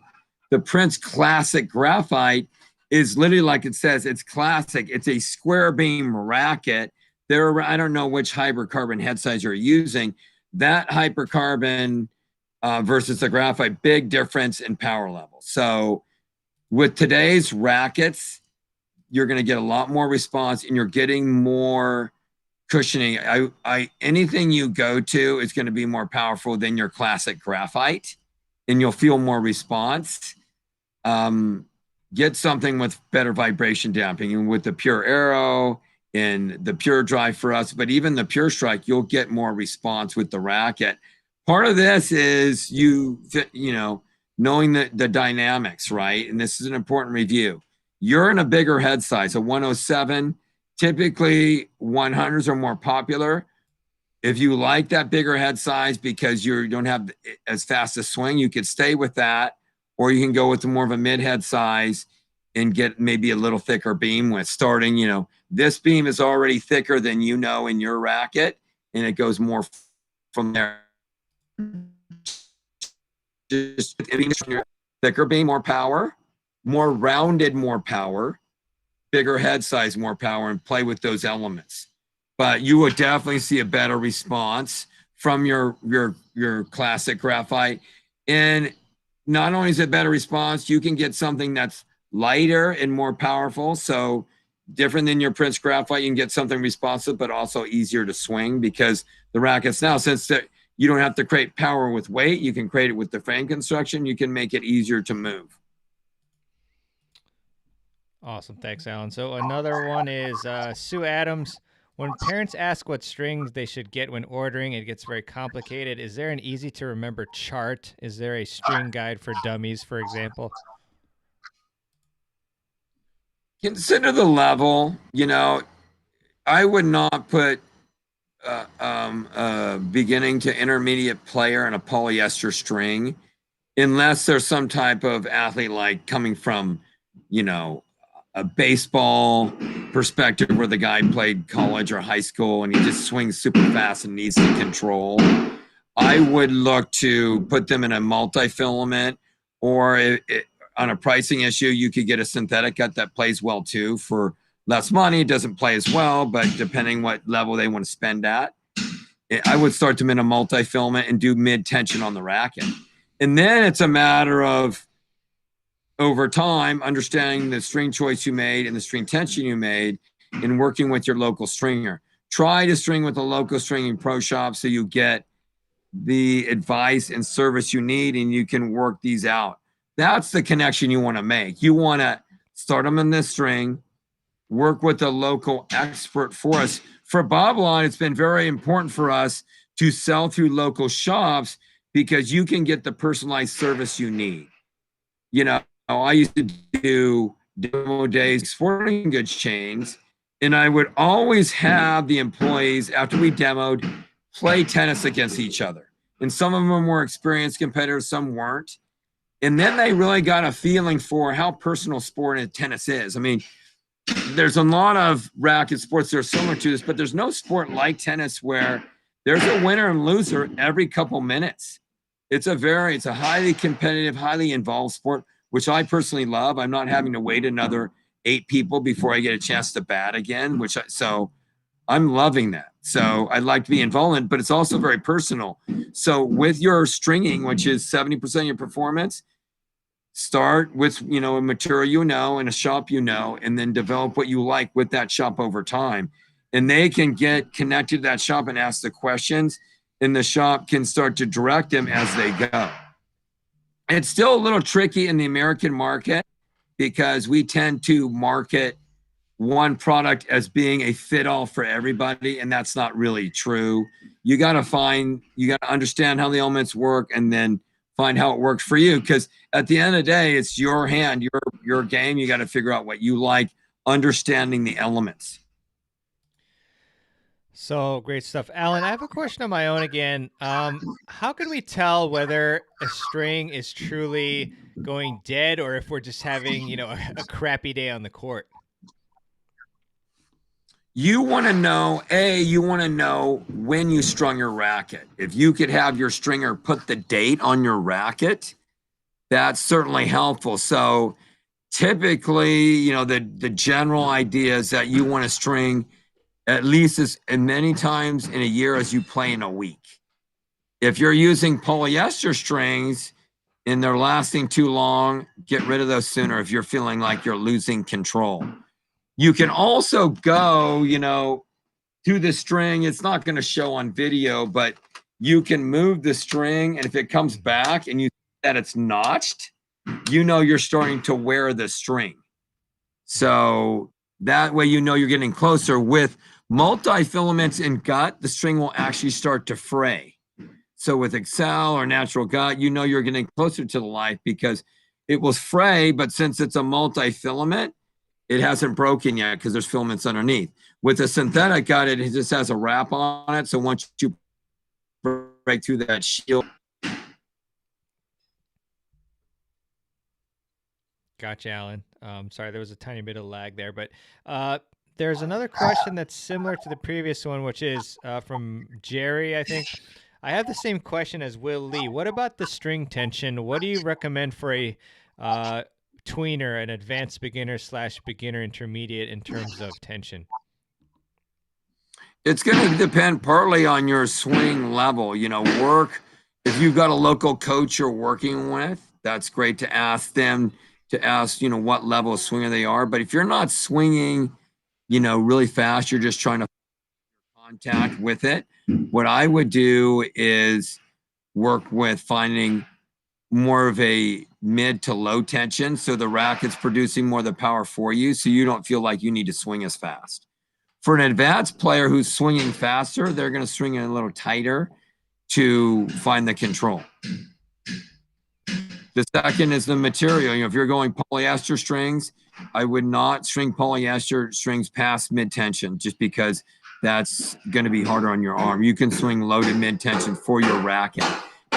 The Prince Classic Graphite is literally like it says, it's classic. It's a square beam racket. I don't know which Hypercarbon head size you're using. That Hypercarbon versus the graphite, big difference in power level. So with today's rackets, you're going to get a lot more response and you're getting more cushioning. Anything you go to is going to be more powerful than your classic graphite, and you'll feel more response. Get something with better vibration damping, and with the Pure Aero and the Pure Drive for us, but even the Pure Strike, you'll get more response with the racket. Part of this is knowing the dynamics, right? And this is an important review. You're in a bigger head size, a 107. Typically, 100s are more popular. If you like that bigger head size because you don't have as fast a swing, you could stay with that, or you can go with more of a mid head size and get maybe a little thicker beam with starting, this beam is already thicker than in your racket, and it goes more from there. Just thicker beam, more power, more rounded, more power, bigger head size, more power, and play with those elements. But you would definitely see a better response from your classic graphite. And not only is it better response, you can get something that's lighter and more powerful. So different than your Prince graphite, you can get something responsive, but also easier to swing, because the rackets now, since you don't have to create power with weight, you can create it with the frame construction. You can make it easier to move. Awesome. Thanks, Alan. So another one is Sue Adams. When parents ask what strings they should get when ordering, it gets very complicated. Is there an easy to remember chart? Is there a string guide for dummies, for example? Consider the level. I would not put beginning to intermediate player in a polyester string unless there's some type of athlete like coming from, a baseball perspective where the guy played college or high school and he just swings super fast and needs to control. I would look to put them in a multi-filament, or on a pricing issue, you could get a synthetic cut that plays well too for less money. It doesn't play as well, but depending what level they want to spend at, I would start them in a multi-filament and do mid-tension on the racket. And then it's a matter of, over time, understanding the string choice you made and the string tension you made and working with your local stringer. Try to string with a local stringing pro shop so you get the advice and service you need and you can work these out. That's the connection you want to make. You want to start them in this string, work with a local expert for us. For Babylon, it's been very important for us to sell through local shops because you can get the personalized service you need. I used to do demo days, sporting goods chains, and I would always have the employees, after we demoed, play tennis against each other. And some of them were more experienced competitors, some weren't. And then they really got a feeling for how personal sport and tennis is. I mean, there's a lot of racket sports that are similar to this, but there's no sport like tennis where there's a winner and loser every couple minutes. It's a highly competitive, highly involved sport, which I personally love. I'm not having to wait another 8 people before I get a chance to bat again, so I'm loving that. So I'd like to be involved, but it's also very personal. So with your stringing, which is 70% of your performance, start with, a material and a shop and then develop what you like with that shop over time. and they can get connected to that shop and ask the questions, and the shop can start to direct them as they go. It's still a little tricky in the American market because we tend to market one product as being a fit all for everybody, and that's not really true. You got to understand how the elements work and then find how it works for you, because at the end of the day, it's your hand, your game. You got to figure out what you like, understanding the elements. So great stuff, Allan. I have a question of my own again. How can we tell whether a string is truly going dead or if we're just having, a crappy day on the court? You want to know when you strung your racket. If you could have your stringer put the date on your racket, that's certainly helpful. So typically, the general idea is that you want to string at least as many times in a year as you play in a week. If you're using polyester strings and they're lasting too long, get rid of those sooner if you're feeling like you're losing control. You can also go, to the string. It's not going to show on video, but you can move the string, and if it comes back and you see that it's notched, you're starting to wear the string. So that way you're getting closer. With multi-filaments in gut, the string will actually start to fray. So with Excel or natural gut, you're getting closer to the life because it was fray, but since it's a multi-filament, it hasn't broken yet because there's filaments underneath. With a synthetic gut, it just has a wrap on it. So once you break through that shield. Gotcha, Allan. Sorry, there was a tiny bit of lag there, but there's another question that's similar to the previous one, which is from Jerry, I think. I have the same question as Will Lee. What about the string tension? What do you recommend for a tweener, an advanced beginner / beginner intermediate in terms of tension? It's going to depend partly on your swing level. If you've got a local coach you're working with, that's great to ask them what level of swinger they are. But if you're not swinging, really fast, you're just trying to contact with it. What I would do is work with finding more of a mid to low tension, so the racket's producing more of the power for you, so you don't feel like you need to swing as fast. For an advanced player who's swinging faster, they're going to swing it a little tighter to find the control. The second is the material. If you're going polyester strings, I would not string polyester strings past mid-tension just because that's going to be harder on your arm. You can swing low to mid-tension for your racket.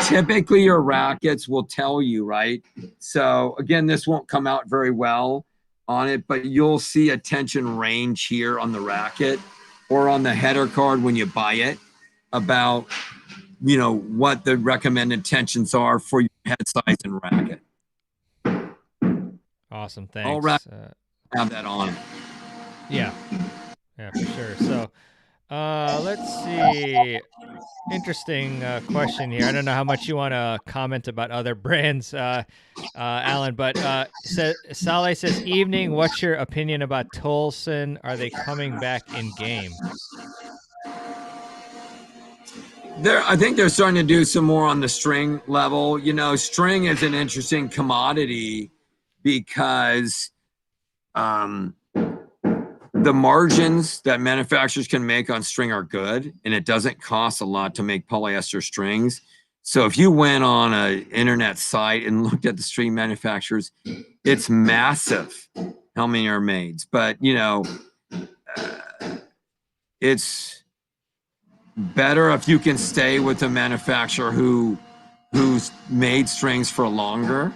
Typically, your rackets will tell you, right? So, again, this won't come out very well on it, but you'll see a tension range here on the racket or on the header card when you buy it about, what the recommended tensions are for your head size and racket. Awesome, thanks. All right, have that on. Yeah, for sure. So, let's see. Interesting question here. I don't know how much you want to comment about other brands, Allan, but Saleh says, evening, what's your opinion about Tolson? Are they coming back in game? I think they're starting to do some more on the string level. String is an interesting commodity because the margins that manufacturers can make on string are good, and it doesn't cost a lot to make polyester strings. So if you went on an internet site and looked at the string manufacturers, it's massive how many are made. But, it's better if you can stay with a manufacturer who's made strings for longer.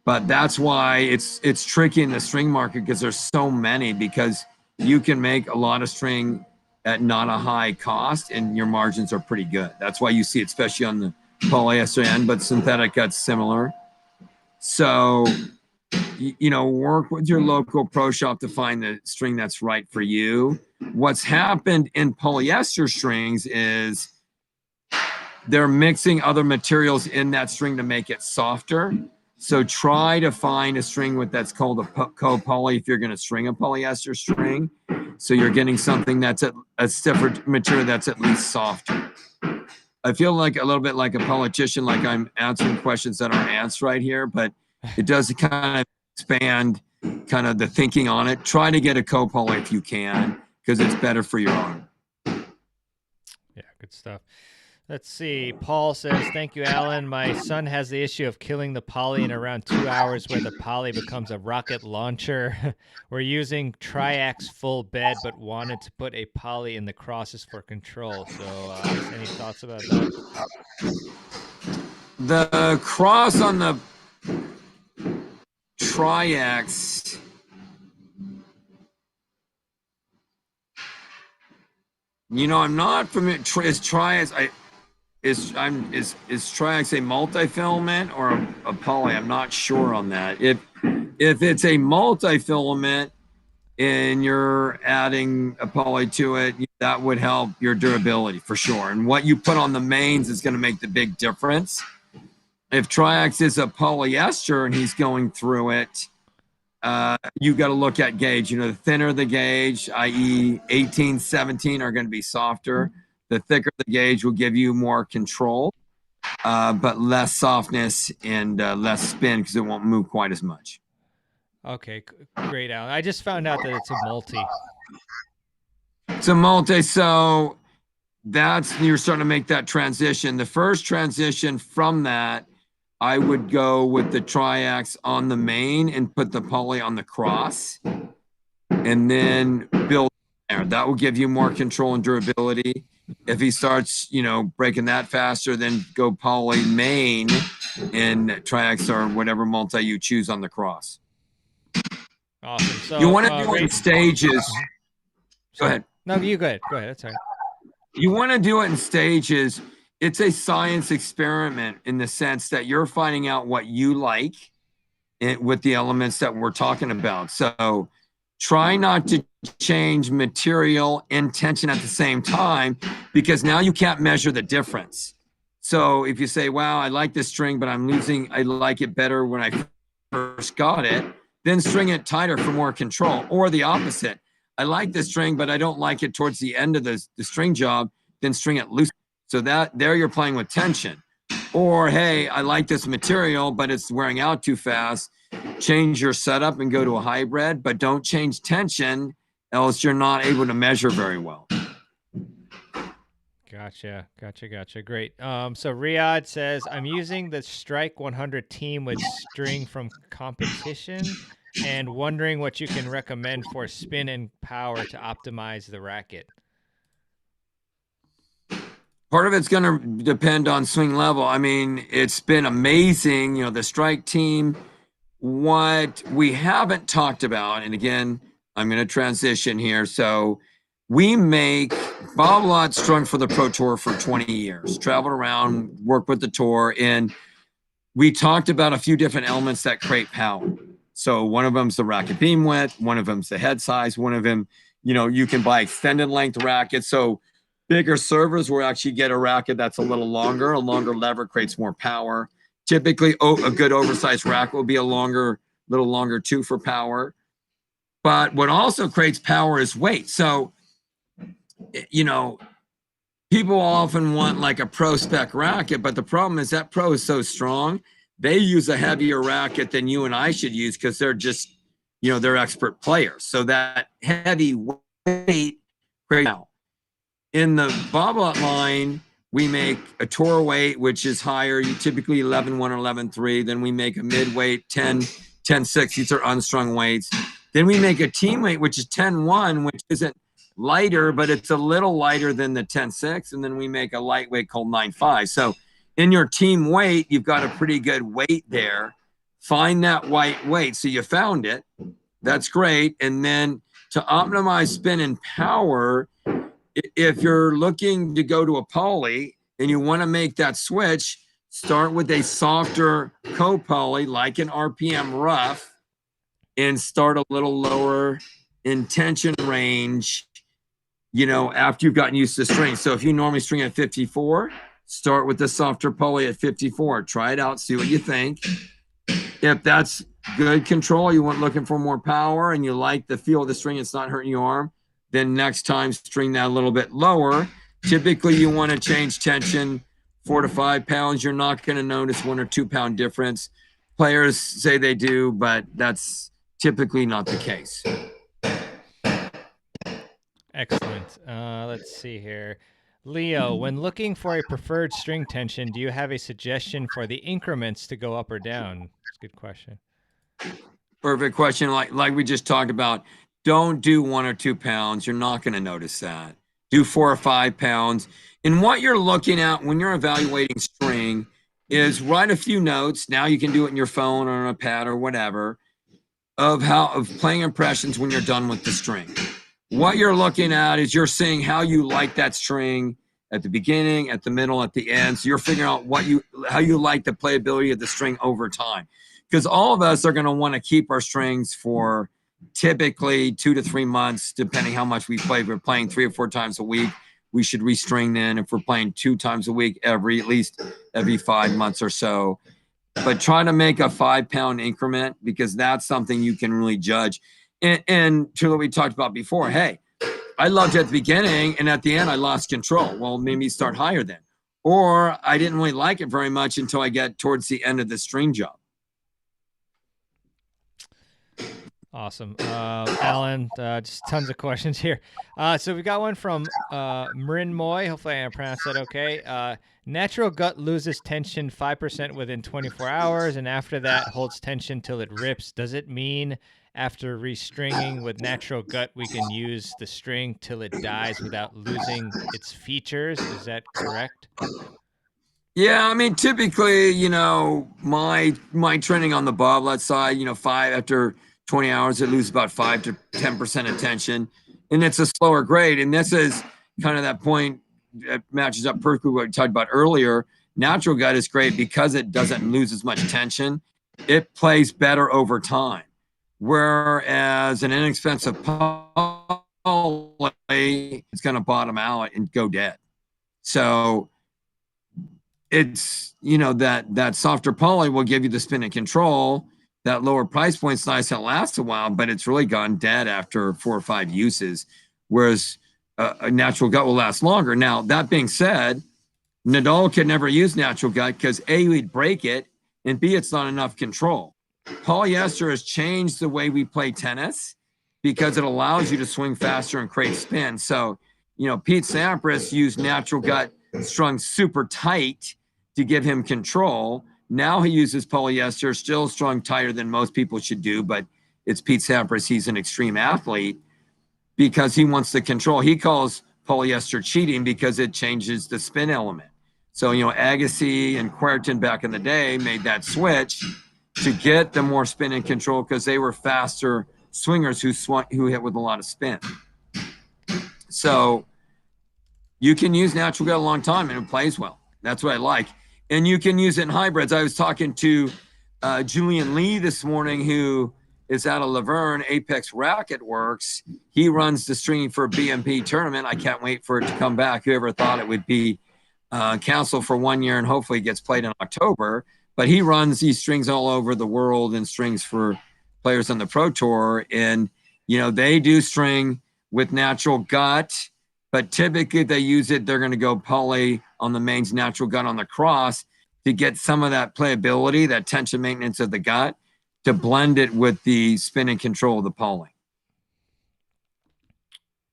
But that's why it's tricky in the string market because there's so many, because you can make a lot of string at not a high cost and your margins are pretty good. That's why you see it, especially on the polyester end, but synthetic gut's similar. So, work with your local pro shop to find the string that's right for you. What's happened in polyester strings is they're mixing other materials in that string to make it softer. So try to find a string that's called a co-poly if you're going to string a polyester string. So you're getting something that's a stiffer material that's at least softer. I feel like a little bit like a politician, like I'm answering questions that aren't answered right here, but it does kind of expand kind of the thinking on it. Try to get a copoly if you can, because it's better for your arm. Yeah, good stuff. Let's see. Paul says, thank you, Allan. My son has the issue of killing the poly in around 2 hours where the poly becomes a rocket launcher. We're using triax full bed, but wanted to put a poly in the crosses for control. So any thoughts about that? The cross on the triax, I'm not familiar. Is triax a multi-filament or a poly? I'm not sure on that. If it's a multi-filament and you're adding a poly to it, that would help your durability for sure. And what you put on the mains is going to make the big difference. If triax is a polyester and he's going through it, you got to look at gauge. The thinner the gauge, i.e. 18, 17 are going to be softer. The thicker the gauge will give you more control, but less softness and less spin because it won't move quite as much. Okay, great, Allan. I just found out that it's a multi. It's a multi, so you're starting to make that transition. The first transition from that, I would go with the triax on the main and put the poly on the cross, and then build there. That will give you more control and durability. If he starts, breaking that faster, then go poly main and triax or whatever multi you choose on the cross. Awesome. So you want to do it in stages. Go ahead. No, you go ahead. Go ahead. That's all right. You want to do it in stages. It's a science experiment in the sense that you're finding out what you like with the elements that we're talking about. So try not to change material and tension at the same time, because now you can't measure the difference. So if you say, wow, I like this string, but I like it better when I first got it, then string it tighter for more control. Or the opposite. I like this string, but I don't like it towards the end of the string job, then string it loose. So there you're playing with tension. Or, hey, I like this material, but it's wearing out too fast. Change your setup and go to a hybrid, but don't change tension, else you're not able to measure very well. Gotcha. Great. So Riyadh says, I'm using the Strike 100 team with string from competition and wondering what you can recommend for spin and power to optimize the racket. Part of it's going to depend on swing level. I mean, it's been amazing, the Strike team. What we haven't talked about, and again, I'm going to transition here. So we make Bob Lott strung for the Pro Tour for 20 years, traveled around, worked with the tour, and we talked about a few different elements that create power. So one of them's the racket beam width, one of them's the head size, one of them, you can buy extended length rackets. So bigger servers will actually get a racket that's a little longer. A longer lever creates more power. Typically, a good oversized racket will be a little longer too for power. But what also creates power is weight. So, people often want like a pro spec racket, but the problem is that pro is so strong. They use a heavier racket than you and I should use because they're just, they're expert players. So that heavy weight creates power. In the Bob Lott line, we make a tour weight, which is higher, typically 11.1 or 11.3. Then we make a mid-weight, 10.6. These are unstrung weights. Then we make a team weight, which is 10.1, which isn't lighter, but it's a little lighter than the 10.6. And then we make a lightweight called 9.5. So in your team weight, you've got a pretty good weight there. Find that white weight. So you found it. That's great. And then to optimize spin and power, if you're looking to go to a poly and you want to make that switch, start with a softer co-poly like an RPM rough and start a little lower in tension range, after you've gotten used to the string. So if you normally string at 54, start with the softer poly at 54. Try it out, see what you think. If that's good control, you want looking for more power and you like the feel of the string, it's not hurting your arm, Then next time, string that a little bit lower. Typically, you want to change tension 4 to 5 pounds. You're not going to notice 1 or 2 pound difference. Players say they do, but that's typically not the case. Excellent. Let's see here. Leo, when looking for a preferred string tension, do you have a suggestion for the increments to go up or down? It's a good question. Perfect question. Like we just talked about, don't do 1 or 2 pounds. You're not going to notice that. Do 4 or 5 pounds. And what you're looking at when you're evaluating string is write a few notes. Now you can do it in your phone or on a pad or whatever of playing impressions when you're done with the string. What you're looking at is you're seeing how you like that string at the beginning, at the middle, at the end. So you're figuring out how you like the playability of the string over time. Because all of us are going to want to keep our strings for typically 2 to 3 months, depending how much we play. If we're playing 3 or 4 times a week, we should restring then. If we're playing 2 times a week, at least every 5 months or so. But try to make a 5 pound increment, because that's something you can really judge. And to what we talked about before, hey, I loved it at the beginning, and at the end I lost control. Well, maybe start higher then. Or I didn't really like it very much until I get towards the end of the string job. Awesome. Allan, just tons of questions here. So we got one from Marin Moy. Hopefully I pronounced that okay. Natural gut loses tension 5% within 24 hours, and after that holds tension till it rips. Does it mean after restringing with natural gut, we can use the string till it dies without losing its features? Is that correct? Yeah, I mean, typically, my training on the boblet side, 5 after 20 hours, it loses about 5 to 10% of tension, and it's a slower grade. And this is kind of that point that matches up perfectly with what we talked about earlier. Natural gut is great because it doesn't lose as much tension. It plays better over time. Whereas an inexpensive poly, it's going to bottom out and go dead. So it's, that softer poly will give you the spin and control. That lower price point's nice and lasts a while, but it's really gone dead after 4 or 5 uses, whereas a natural gut will last longer. Now, that being said, Nadal could never use natural gut because A, we'd break it, and B, it's not enough control. Polyester has changed the way we play tennis because it allows you to swing faster and create spin. So, Pete Sampras used natural gut strung super tight to give him control. Now he uses polyester, still strung tighter than most people should do, but it's Pete Sampras. He's an extreme athlete because he wants the control. He calls polyester cheating because it changes the spin element. So, Agassi and Querton back in the day made that switch to get the more spin and control because they were faster swingers who hit with a lot of spin. So you can use natural gut a long time and it plays well. That's what I like. And you can use it in hybrids. I was talking to Julian Lee this morning, who is out of Laverne, Apex Racket Works. He runs the stringing for a BMP tournament. I can't wait for it to come back. Whoever thought it would be canceled for 1 year and hopefully gets played in October. But he runs these strings all over the world and strings for players on the Pro Tour. And, they do string with natural gut, but typically they use it. They're going to go poly on the mains, natural gut on the cross to get some of that playability, that tension maintenance of the gut, to blend it with the spin and control of the poly.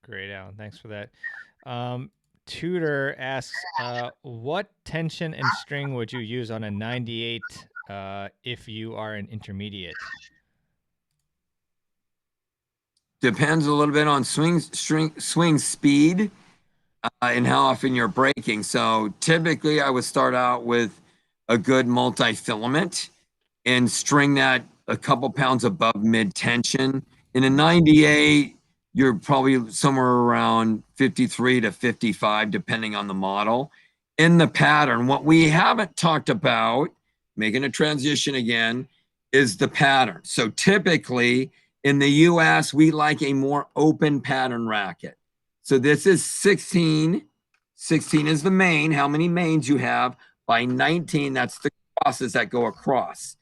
Great, Allan. Thanks for that. Tudor asks, what tension and string would you use on a 98 if you are an intermediate? Depends a little bit on swing speed and how often you're breaking. So typically I would start out with a good multi-filament and string that a couple pounds above mid-tension. In a 98, you're probably somewhere around 53 to 55, depending on the model. In the pattern, what we haven't talked about, making a transition again, is the pattern. So typically in the US, we like a more open pattern racket. So this is 16. 16 is the main, how many mains you have. By 19, that's the crosses that go across.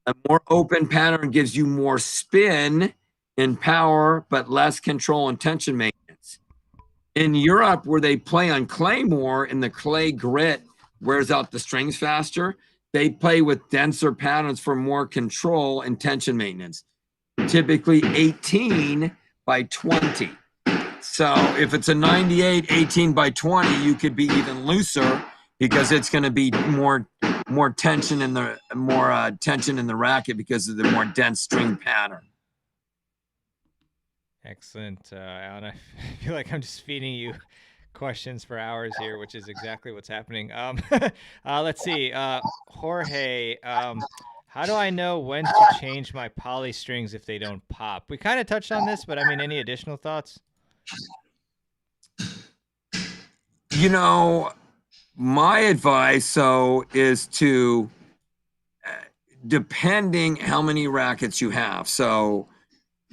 A more open pattern gives you more spin and power, but less control and tension maintenance. In Europe, where they play on clay more and the clay grit wears out the strings faster, they play with denser patterns for more control and tension maintenance, typically 18 by 20. So if it's a 98, 18 by 20, you could be even looser because it's going to be more tension in the tension in the racket because of the more dense string pattern. Excellent, Alan. I feel like I'm just feeding you questions for hours here, which is exactly what's happening. Let's see, Jorge. How do I know when to change my poly strings if they don't pop? We kind of touched on this, but I mean, any additional thoughts? You know, my advice is to, depending how many rackets you have. So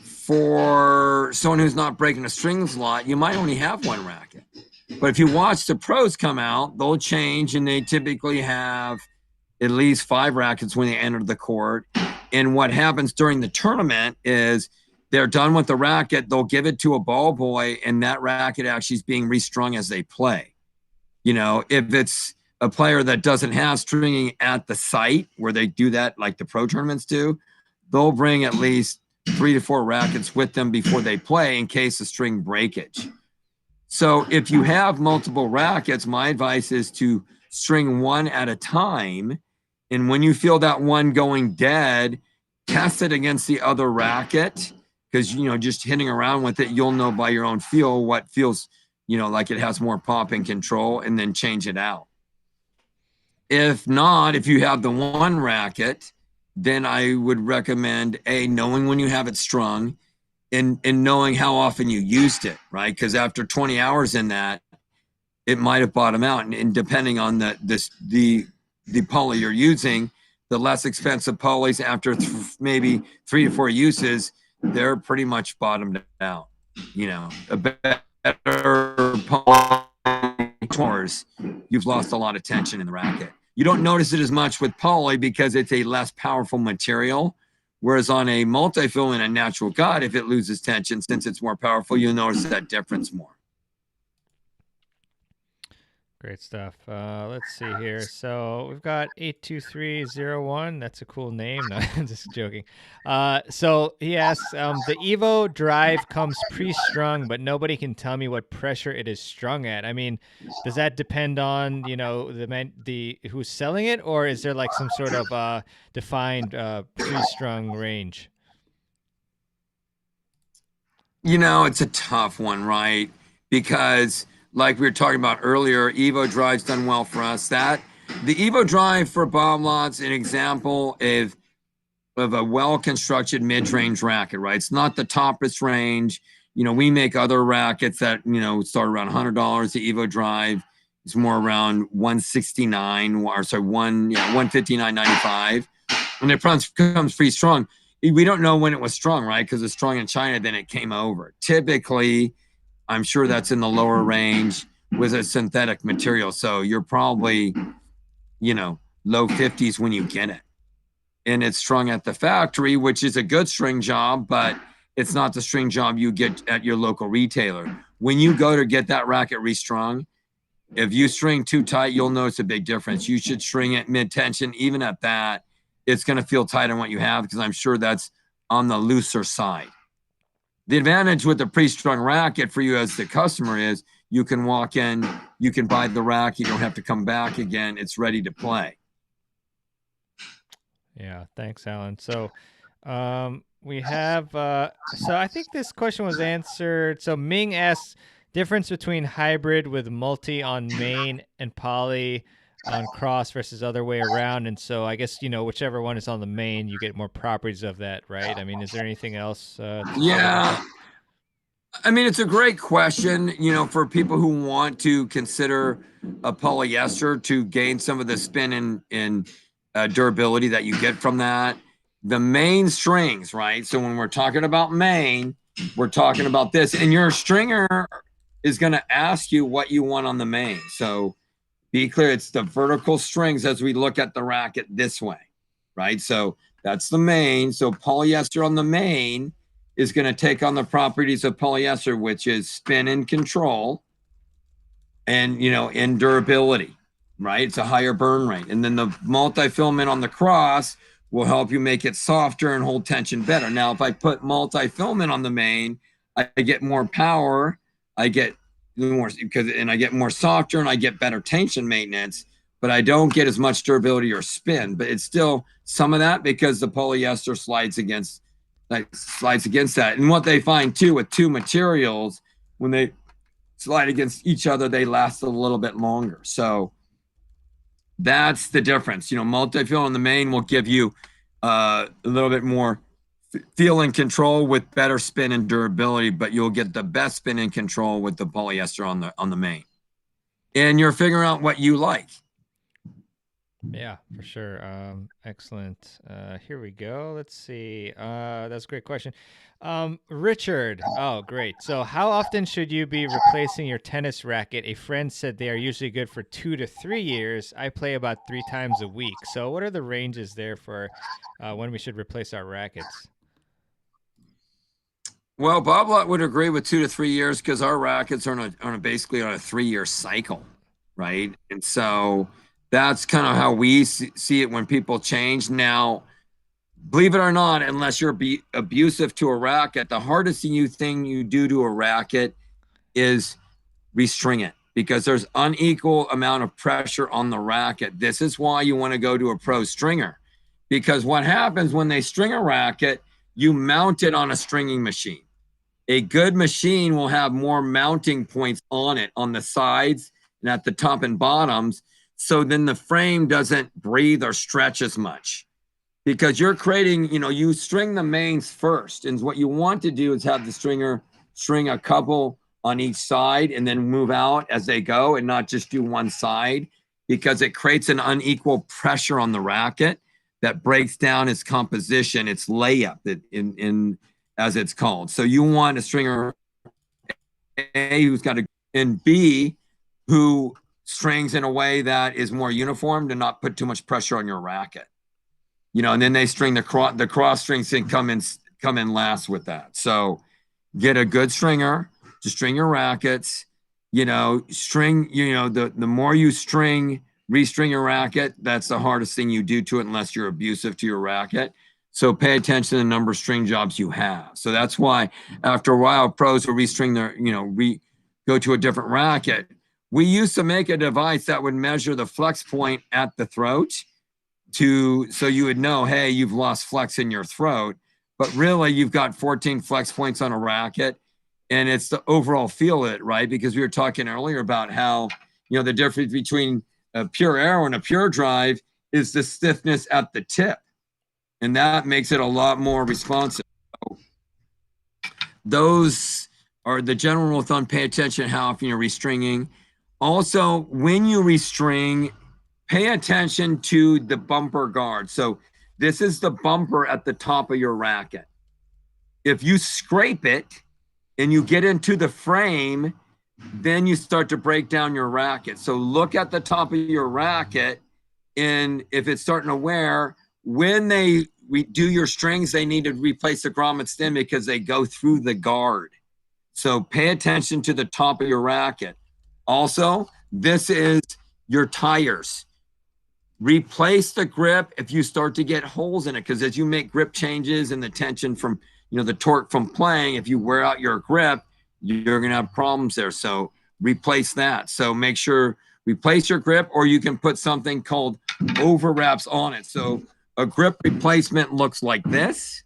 for someone who's not breaking the strings a lot, you might only have one racket. But if you watch the pros come out, they'll change, and they typically have at least 5 rackets when they enter the court. And what happens during the tournament is they're done with the racket, they'll give it to a ball boy, and that racket actually is being restrung as they play. You know, if it's a player that doesn't have stringing at the site where they do that, like the pro tournaments do, they'll bring at least 3 to 4 rackets with them before they play in case of string breakage. So if you have multiple rackets, my advice is to string one at a time. And when you feel that one going dead, test it against the other racket, because, you know, just hitting around with it, you'll know by your own feel what feels, you know, like it has more pop and control, and then change it out. If not, if you have the one racket, then I would recommend knowing when you have it strung, and knowing how often you used it, right? Because after 20 hours in that, it might have bottomed out. And depending on the poly you're using, the less expensive polys after maybe 3 to 4 uses, they're pretty much bottomed out. You know, a better poly, you've lost a lot of tension in the racket. You don't notice it as much with poly because it's a less powerful material. Whereas on a multi-filament and natural gut, if it loses tension, since it's more powerful, you'll notice that difference more. Great stuff. Let's see here. So we've got 82301. That's a cool name. No, I'm just joking. So he asks, the Evo drive comes pre-strung, but nobody can tell me what pressure it is strung at. I mean, does that depend on, you know, the who's selling it, or is there like some sort of defined pre-strung range? You know, it's a tough one, right? Because like we were talking about earlier, Evo Drive's done well for us. The Evo Drive for Bob Lott's an example of a well-constructed mid-range racket, right? It's not the topless range. You know, we make other rackets that, you know, start around $100. The Evo Drive is more around 169, or sorry, 159.95, and it comes free strung. We don't know when it was strung, right? Because it's strung in China, then it came over. Typically, I'm sure that's in the lower range with a synthetic material. So you're probably, you know, low 50s when you get it. And it's strung at the factory, which is a good string job, but it's not the string job you get at your local retailer. When you go to get that racket restrung, if you string too tight, you'll notice a big difference. You should string it mid-tension. Even at that, it's going to feel tight on what you have, because I'm sure that's on the looser side. The advantage with the pre-strung racket for you as the customer is you can walk in, you can buy the rack, you don't have to come back again. It's ready to play. Yeah, thanks, Alan. So we have, so I think this question was answered. So Ming asks, difference between hybrid with multi on main and poly on cross versus other way around. And so I guess, you know, whichever one is on the main, you get more properties of that, right? I mean, is there anything else? Yeah. I mean, it's a great question, you know, for people who want to consider a polyester to gain some of the spin and durability that you get from that. The main strings, right? So when we're talking about main, we're talking about this, and your stringer is going to ask you what you want on the main. So be clear, it's the vertical strings as we look at the racket this way, right? So that's the main. So polyester on the main is going to take on the properties of polyester, which is spin and control. and in durability, right? It's a higher burn rate. And then the multi-filament on the cross will help you make it softer and hold tension better. Now, if I put multi-filament on the main, I get more power, I get more and I get more softer and I get better tension maintenance, but I don't get as much durability or spin. But it's still some of that because the polyester slides against that. And what they find too with two materials, when they slide against each other, they last a little bit longer. So that's the difference. Multi-fill in the main will give you a little bit more feel and control with better spin and durability, but you'll get the best spin and control with the polyester on the main. And you're figuring out what you like. Yeah, for sure. Excellent. Here we go. Let's see. That's a great question. Richard. Oh, great. So how often should you be replacing your tennis racket? A friend said they are usually good for 2 to 3 years. I play about 3 times a week. So what are the ranges there for when we should replace our rackets? Well, Bob would agree with 2 to 3 years because our rackets are basically on a 3-year cycle, right? And so that's kind of how we see it when people change. Now, believe it or not, unless you're abusive to a racket, the hardest thing you do to a racket is restring it because there's unequal amount of pressure on the racket. This is why you want to go to a pro stringer, because what happens when they string a racket, you mount it on a stringing machine. A good machine will have more mounting points on it on the sides and at the top and bottoms. So then the frame doesn't breathe or stretch as much because you're creating, you string the mains first. And what you want to do is have the stringer string a couple on each side and then move out as they go and not just do one side because it creates an unequal pressure on the racket that breaks down its composition, its layup in as it's called. So you want a stringer A who's got and B who strings in a way that is more uniform to not put too much pressure on your racket. And then they string the cross strings and come in last with that. So get a good stringer to string your rackets. String. The more you restring your racket, that's the hardest thing you do to it unless you're abusive to your racket. So pay attention to the number of string jobs you have. So that's why after a while, pros will restring go to a different racket. We used to make a device that would measure the flex point at the throat so you would know, hey, you've lost flex in your throat. But really, you've got 14 flex points on a racket, and it's the overall feel of it, right? Because we were talking earlier about how, the difference between a pure arrow and a pure drive is the stiffness at the tip. And that makes it a lot more responsive. So those are the general rule of thumb. Pay attention to how often you're restringing. Also, when you restring, pay attention to the bumper guard. So this is the bumper at the top of your racket. If you scrape it and you get into the frame, then you start to break down your racket. So look at the top of your racket, and if it's starting to wear, when they do your strings, they need to replace the grommet stem because they go through the guard. So pay attention to the top of your racket. Also, this is your tires. Replace the grip if you start to get holes in it, because as you make grip changes and the tension from, the torque from playing, if you wear out your grip, you're going to have problems there. So replace that. So make sure replace your grip, or you can put something called overwraps on it. So a grip replacement looks like this.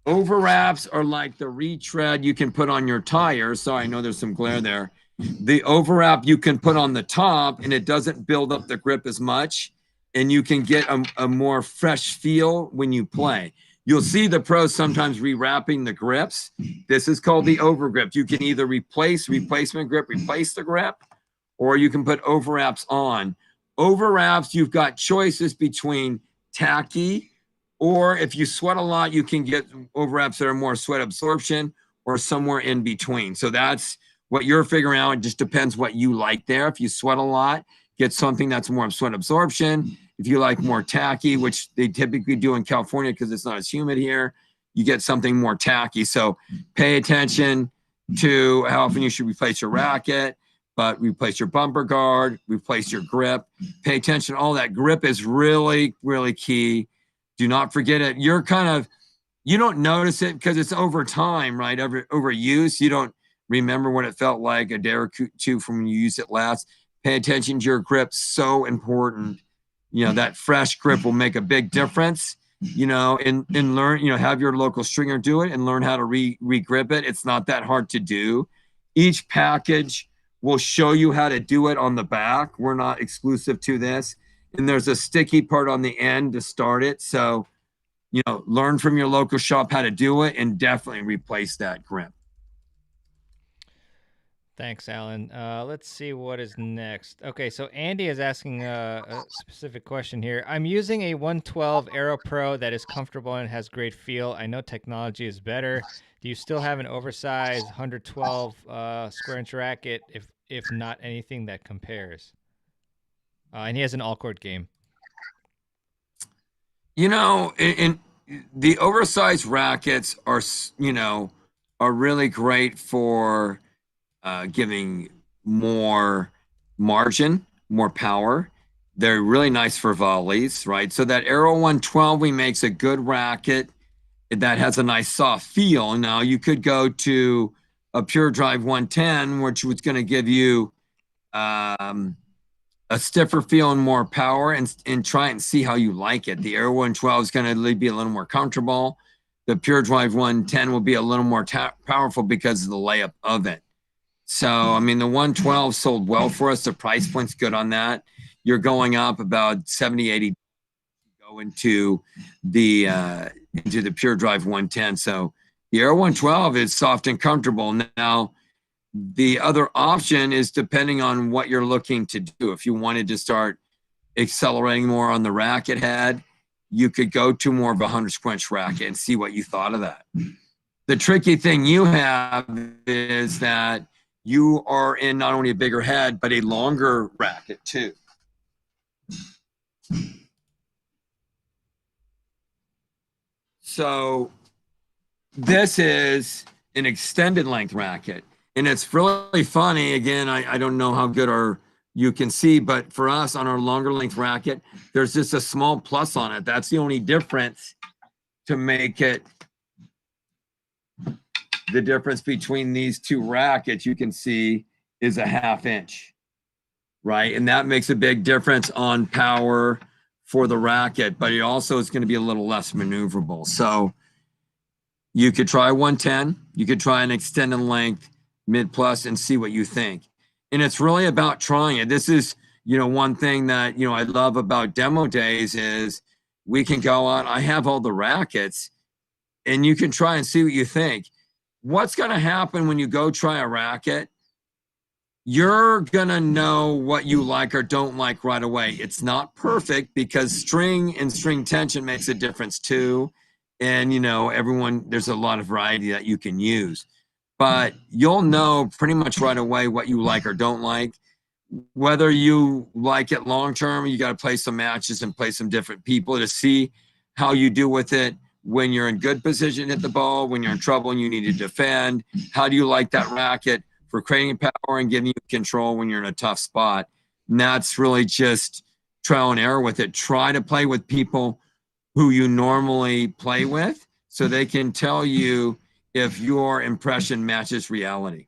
Overwraps are like the retread you can put on your tires. Sorry, I know there's some glare there. The overwrap you can put on the top, and it doesn't build up the grip as much, and you can get a more fresh feel when you play. You'll see the pros sometimes rewrapping the grips. This is called the overgrip. You can either replace the grip, or you can put overwraps on. Overwraps, you've got choices between tacky, or if you sweat a lot, you can get overwraps that are more sweat absorption, or somewhere in between. So that's what you're figuring out. It just depends what you like there. If you sweat a lot, get something that's more sweat absorption. If you like more tacky, which they typically do in California because it's not as humid here, you get something more tacky. So pay attention. to how often you should replace your racket, but replace your bumper guard, replace your grip. Pay attention to all that. Grip is really, really key. Do not forget it. You're kind of, you don't notice it because it's over time, right? Over use. You don't remember what it felt like a day or two from when you used it last. Pay attention to your grip. So important. That fresh grip will make a big difference, and learn, have your local stringer do it and learn how to re-grip it. It's not that hard to do. Each package will show you how to do it on the back. We're not exclusive to this. And there's a sticky part on the end to start it. So, learn from your local shop how to do it and definitely replace that grip. Thanks, Allan. Let's see what is next. Okay, so Andy is asking a specific question here. I'm using a 112 Aero Pro that is comfortable and has great feel. I know technology is better. Do you still have an oversized 112 square inch racket? If not, anything that compares? And he has an all-court game. In the oversized rackets are really great for giving more margin, more power. They're really nice for volleys, right? So that Aero 112 we makes a good racket that has a nice soft feel. Now you could go to a Pure Drive 110, which was going to give you a stiffer feel and more power, and try and see how you like it. The Aero 112 is going to be a little more comfortable. The Pure Drive 110 will be a little more powerful because of the layup of it. So, I mean, the 112 sold well for us. The price point's good on that. You're going up about 70, 80 go into the Pure Drive 110. So the Aero 112 is soft and comfortable. Now, the other option is depending on what you're looking to do. If you wanted to start accelerating more on the racket head, you could go to more of a 100 square inch racket and see what you thought of that. The tricky thing you have is that you are in not only a bigger head, but a longer racket too. So this is an extended length racket. And it's really funny. Again, I don't know how good you can see, but for us on our longer length racket, there's just a small plus on it. That's the only difference to make it the difference between these two rackets. You can see is a 1/2 inch, right? And that makes a big difference on power for the racket, but it also is going to be a little less maneuverable. So you could try 110, you could try an extended length mid plus and see what you think. And it's really about trying it. This is, one thing that, I love about demo days is we can go out. I have all the rackets and you can try and see what you think. What's going to happen when you go try a racket? You're going to know what you like or don't like right away. It's not perfect because string and string tension makes a difference too. And, there's a lot of variety that you can use. But you'll know pretty much right away what you like or don't like. Whether you like it long term, you got to play some matches and play some different people to see how you do with it when you're in good position at the ball, when you're in trouble and you need to defend. How do you like that racket for creating power and giving you control when you're in a tough spot? And that's really just trial and error with it. Try to play with people who you normally play with so they can tell you if your impression matches reality.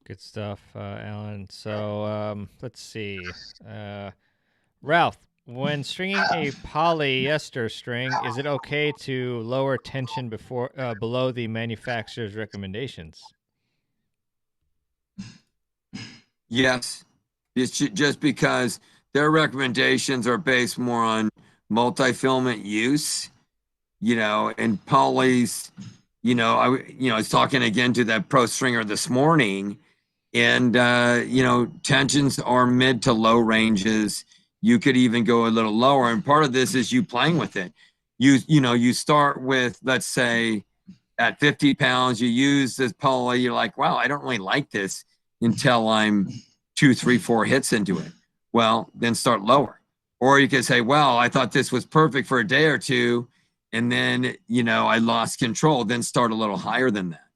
Good stuff, Allan. So let's see. Ralph, when stringing a polyester string, is it okay to lower tension below the manufacturer's recommendations? Yes, it's just because their recommendations are based more on multi-filament use, and polys, I was talking again to that pro stringer this morning, and tensions are mid to low ranges. You could even go a little lower, and part of this is you playing with it. You start with, let's say, at 50 pounds, you use this poly, you're like, wow, I don't really like this until I'm 2, 3, 4 hits into it. Well, then start lower. Or you could say, well, I thought this was perfect for a day or two, and then, I lost control. Then start a little higher than that.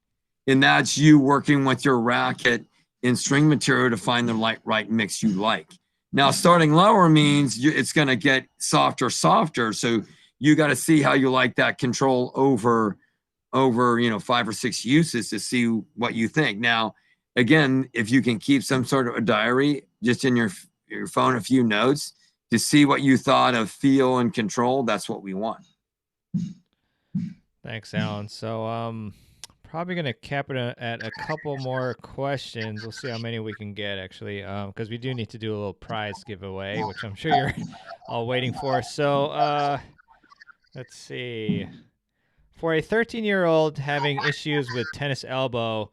And that's you working with your racket and string material to find the right mix you like. Now, starting lower means it's going to get softer. So you got to see how you like that control over 5 or 6 uses to see what you think. Now, again, if you can keep some sort of a diary just in your phone, a few notes to see what you thought of feel and control, that's what we want. Thanks, Allan. So probably gonna cap it at a couple more questions. We'll see how many we can get actually, because we do need to do a little prize giveaway, which I'm sure you're all waiting for. So let's see. For a 13-year-old having issues with tennis elbow,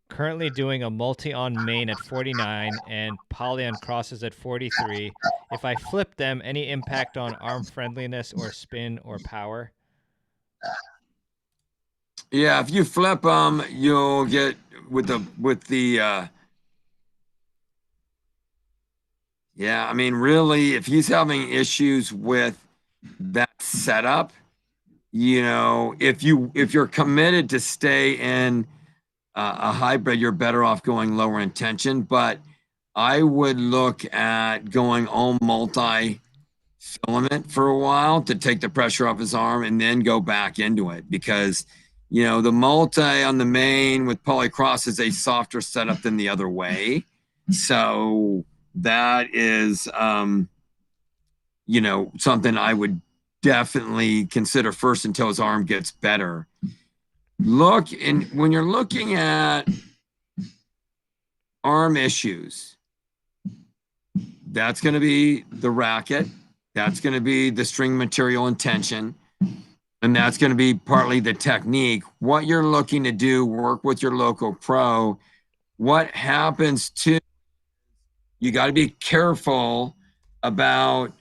currently doing a multi on main at 49 and poly on crosses at 43, if I flip them, any impact on arm friendliness or spin or power? Yeah, if you flip them, you'll get yeah, I mean, really, if he's having issues with that setup, if you're committed to stay in a hybrid, you're better off going lower in tension. But I would look at going all multi-filament for a while to take the pressure off his arm and then go back into it, because the multi on the main with polycross is a softer setup than the other way. So that is something I would definitely consider first until his arm gets better. When you're looking at arm issues, that's going to be the racket, that's going to be the string material and tension, and that's going to be partly the technique. What you're looking to do, work with your local pro. What happens to you got to be careful about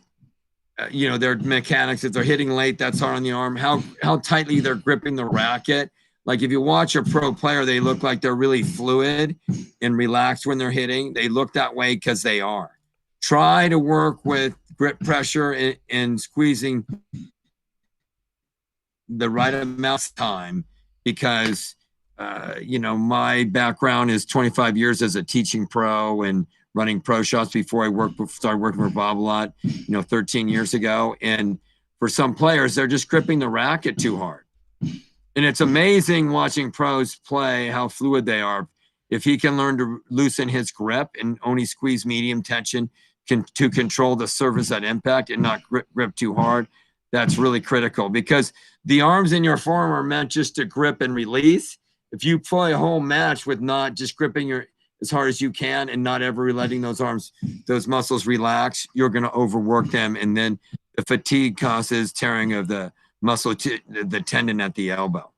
their mechanics. If they're hitting late, that's hard on the arm. How tightly they're gripping the racket. Like if you watch a pro player, they look like they're really fluid and relaxed when they're hitting. They look that way because they are. Try to work with grip pressure and squeezing the right amount of time, because my background is 25 years as a teaching pro and running pro shops before I started working for Bob a lot, 13 years ago. And for some players, they're just gripping the racket too hard. And it's amazing watching pros play how fluid they are. If he can learn to loosen his grip and only squeeze medium tension to control the surface at impact and not grip too hard, that's really critical, because the arms in your forearm are meant just to grip and release. If you play a whole match with not just gripping as hard as you can and not ever letting those muscles relax, you're going to overwork them, and then the fatigue causes tearing of the muscle, the tendon at the elbow.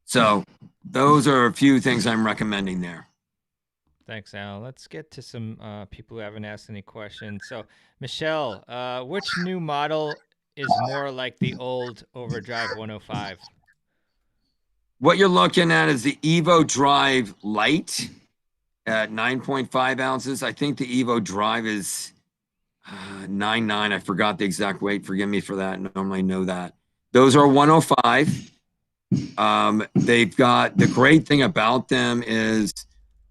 So those are a few things I'm recommending there. Thanks, Allan. Let's get to some people who haven't asked any questions. So, Michelle, which new model is more like the old Overdrive 105? What you're looking at is the Evo Drive Lite at 9.5 ounces. I think the Evo Drive is 9.9. I forgot the exact weight. Forgive me for that. I normally know that. Those are 105. They've got, the great thing about them is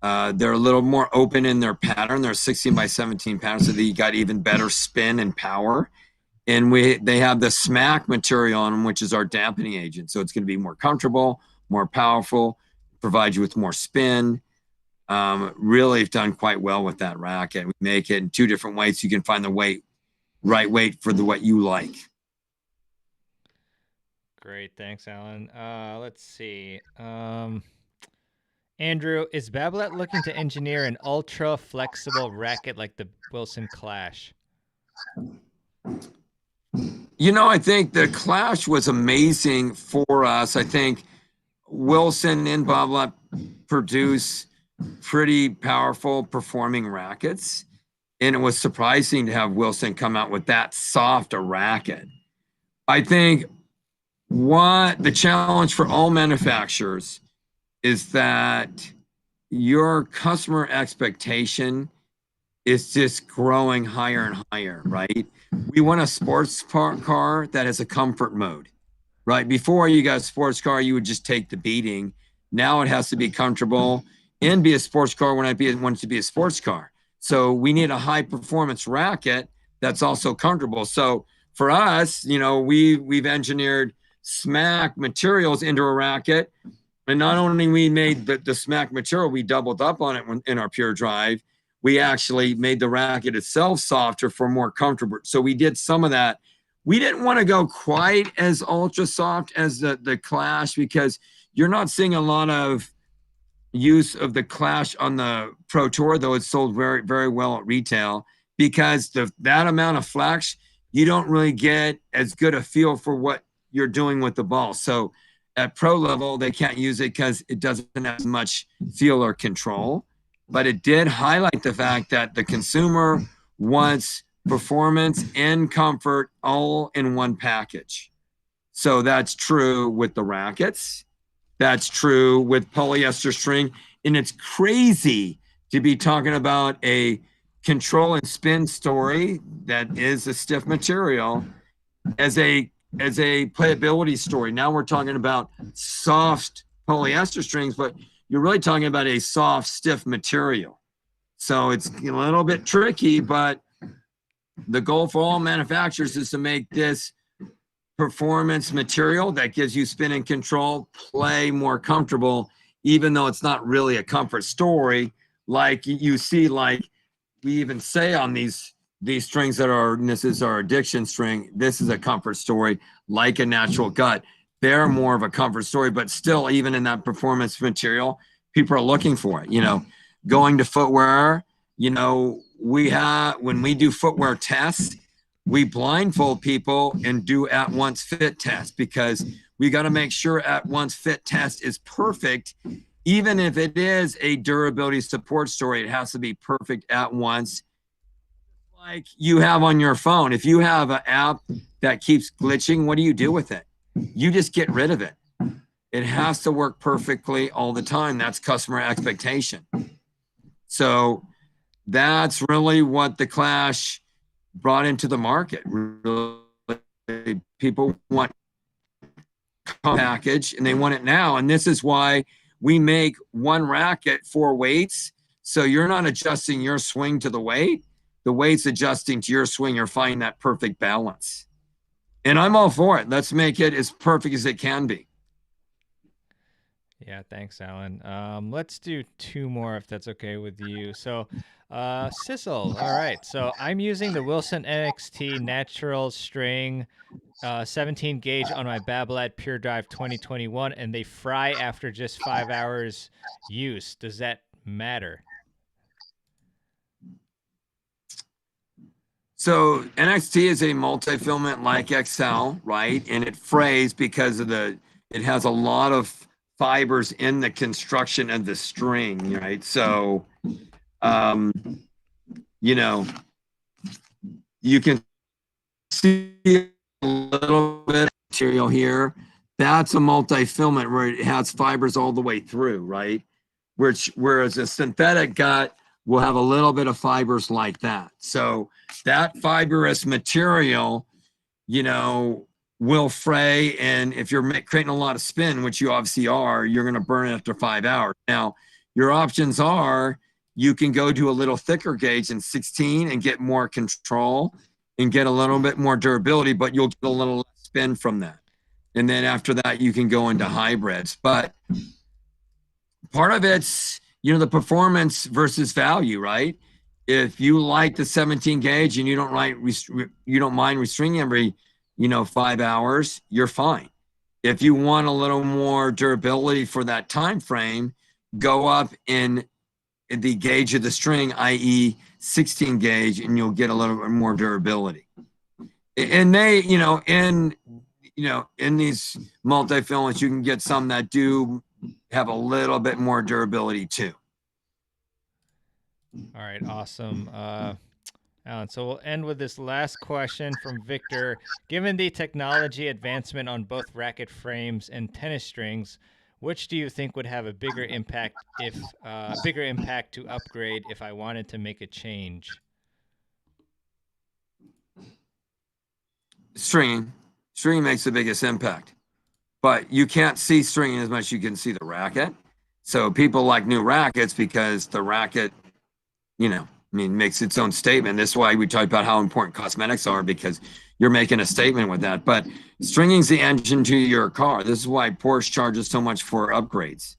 they're a little more open in their pattern. They're 16 by 17 pattern, so they got even better spin and power. And they have the smack material on them, which is our dampening agent. So it's going to be more comfortable, more powerful, provide you with more spin. Really have done quite well with that racket. We make it in 2 different weights. You can find the right weight for what you like. Great, thanks, Allan. Let's see. Andrew, is Babolat looking to engineer an ultra flexible racket like the Wilson Clash? I think the Clash was amazing for us. I think Wilson and Babolat produce pretty powerful performing rackets, and it was surprising to have Wilson come out with that soft a racket. I think what the challenge for all manufacturers is that your customer expectation is just growing higher and higher, right? We want a sports car that has a comfort mode, right? Before you got a sports car, you would just take the beating. Now it has to be comfortable and be a sports car when I want it to be a sports car. So we need a high performance racket that's also comfortable. So for us, we've engineered smack materials into a racket. And not only we made the smack material, we doubled up on it in our pure drive. We actually made the racket itself softer for more comfortable. So we did some of that. We didn't want to go quite as ultra soft as the Clash, because you're not seeing a lot of use of the Clash on the Pro Tour, though it's sold very, very well at retail, because that amount of flex, you don't really get as good a feel for what you're doing with the ball. So at pro level, they can't use it because it doesn't have as much feel or control. But it did highlight the fact that the consumer wants performance and comfort all in one package. So that's true with the rackets. That's true with polyester string. And it's crazy to be talking about a control and spin story that is a stiff material as a playability story. Now we're talking about soft polyester strings, but you're really talking about a soft, stiff material. So it's a little bit tricky, but the goal for all manufacturers is to make this performance material that gives you spin and control, play more comfortable, even though it's not really a comfort story. Like you see, like we even say on these strings this is our addiction string, this is a comfort story, like a natural gut. They're more of a comfort story, but still, even in that performance material, people are looking for it. Going to Footwear, when we do footwear tests, we blindfold people and do at once fit test, because we got to make sure at once fit test is perfect. Even if it is a durability support story, it has to be perfect at once. Like you have on your phone, if you have an app that keeps glitching, what do you do with it? You just get rid of it. It has to work perfectly all the time. That's customer expectation. So that's really what the Clash brought into the market. Really, people want package and they want it now. And this is why we make one racket, 4 weights. So you're not adjusting your swing to the weight. The weight's adjusting to your swing. You're finding that perfect balance. And I'm all for it. Let's make it as perfect as it can be. Yeah, thanks, Allan. Let's do 2 more if that's okay with you. So, Sissel. All right. So I'm using the Wilson NXT Natural String 17 gauge on my Babolat Pure Drive 2021, and they fry after just 5 hours use. Does that matter? So NXT is a multi-filament like XL, right? And it frays because it has a lot of fibers in the construction of the string, right? So, you know, you can see a little bit of material here. That's a multi-filament where it has fibers all the way through, right? Whereas a synthetic gut will have a little bit of fibers like that. So that fibrous material, will fray. And if you're creating a lot of spin, which you obviously are, you're going to burn it after 5 hours. Now, your options are you can go to a little thicker gauge in 16 and get more control and get a little bit more durability, but you'll get a little less spin from that. And then after that, you can go into hybrids. But part of it's, the performance versus value, right? If you like the 17 gauge and you don't mind restringing every, 5 hours, you're fine. If you want a little more durability for that time frame, go up in the gauge of the string, i.e. 16 gauge, and you'll get a little bit more durability. And they, in these multi-filaments, you can get some that do have a little bit more durability too. All right, awesome. Allan, so we'll end with this last question from Victor. Given the technology advancement on both racket frames and tennis strings, which do you think would have a bigger impact to upgrade if I wanted to make a change? Stringing makes the biggest impact. but you can't see stringing as much as you can see the racket. So people like new rackets because the racket, makes its own statement. That's why we talk about how important cosmetics are, because you're making a statement with that. But stringing's the engine to your car. This is why Porsche charges so much for upgrades,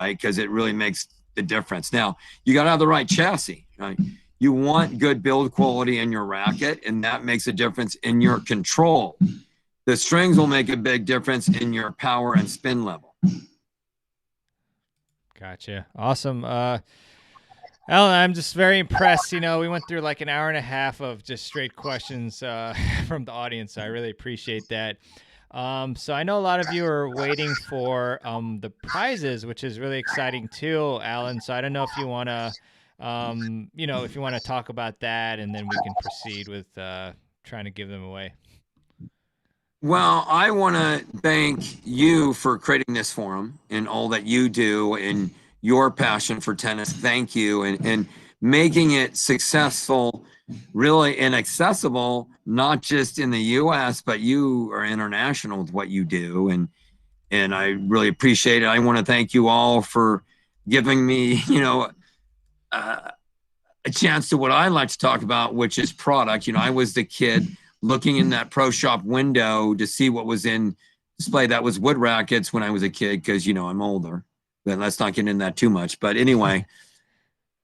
right? Because it really makes the difference. Now, you got to have the right chassis, right? You want good build quality in your racket, and that makes a difference in your control. The strings will make a big difference in your power and spin level. Gotcha. Awesome. Allan, I'm just very impressed. We went through like an hour and a half of just straight questions from the audience. So I really appreciate that. So I know a lot of you are waiting for the prizes, which is really exciting too, Allan. So I don't know if you want to, if you want to talk about that, and then we can proceed with trying to give them away. Well, I want to thank you for creating this forum and all that you do and your passion for tennis. Thank you. And making it successful, really, and accessible, not just in the US, but you are international with what you do. And I really appreciate it. I want to thank you all for giving me, a chance to what I like to talk about, which is product. I was the kid looking in that pro shop window to see what was in display. That was wood rackets when I was a kid, because I'm older. But let's not get into that too much. But anyway,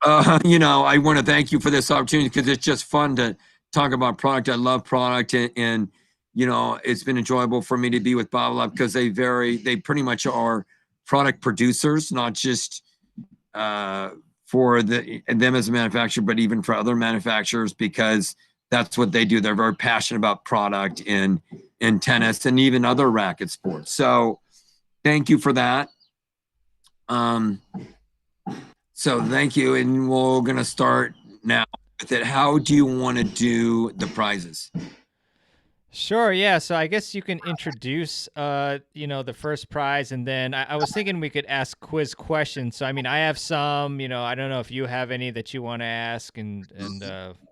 I want to thank you for this opportunity, because it's just fun to talk about product. I love product, and it's been enjoyable for me to be with Babolat, because they pretty much are product producers, not just for them as a manufacturer, but even for other manufacturers, because that's what they do. They're very passionate about product in tennis and even other racket sports. So thank you for that. So thank you. And we're going to start now with it. How do you want to do the prizes? Sure, yeah. So I guess you can introduce, the first prize, and then I was thinking we could ask quiz questions. So I mean, I have some. I don't know if you have any that you want to ask, and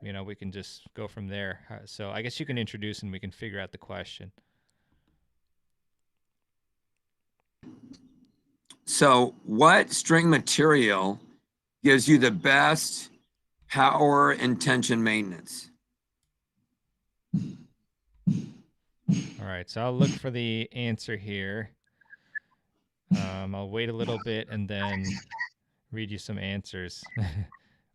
we can just go from there. So I guess you can introduce, and we can figure out the question. So, what string material gives you the best power and tension maintenance? All right, so I'll look for the answer here. I'll wait a little bit and then read you some answers.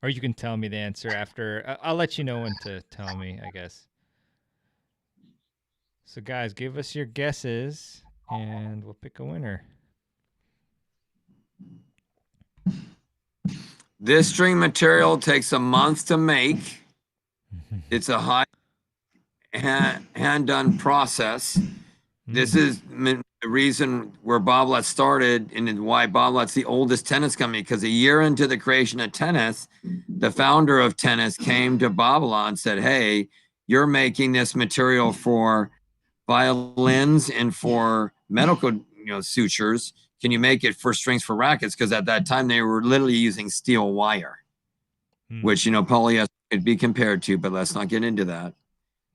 Or you can tell me the answer after. I'll let you know when to tell me, I guess. So, guys, give us your guesses, and we'll pick a winner. This string material takes a month to make. It's a high hand-done process. This is the reason where Babolat started, and why Babolat's the oldest tennis company, because a year into the creation of tennis, the founder of tennis came to Babolat and said, hey, you're making this material for violins and for medical sutures. Can you make it for strings for rackets? Because at that time they were literally using steel wire, which polyester could be compared to, but let's not get into that.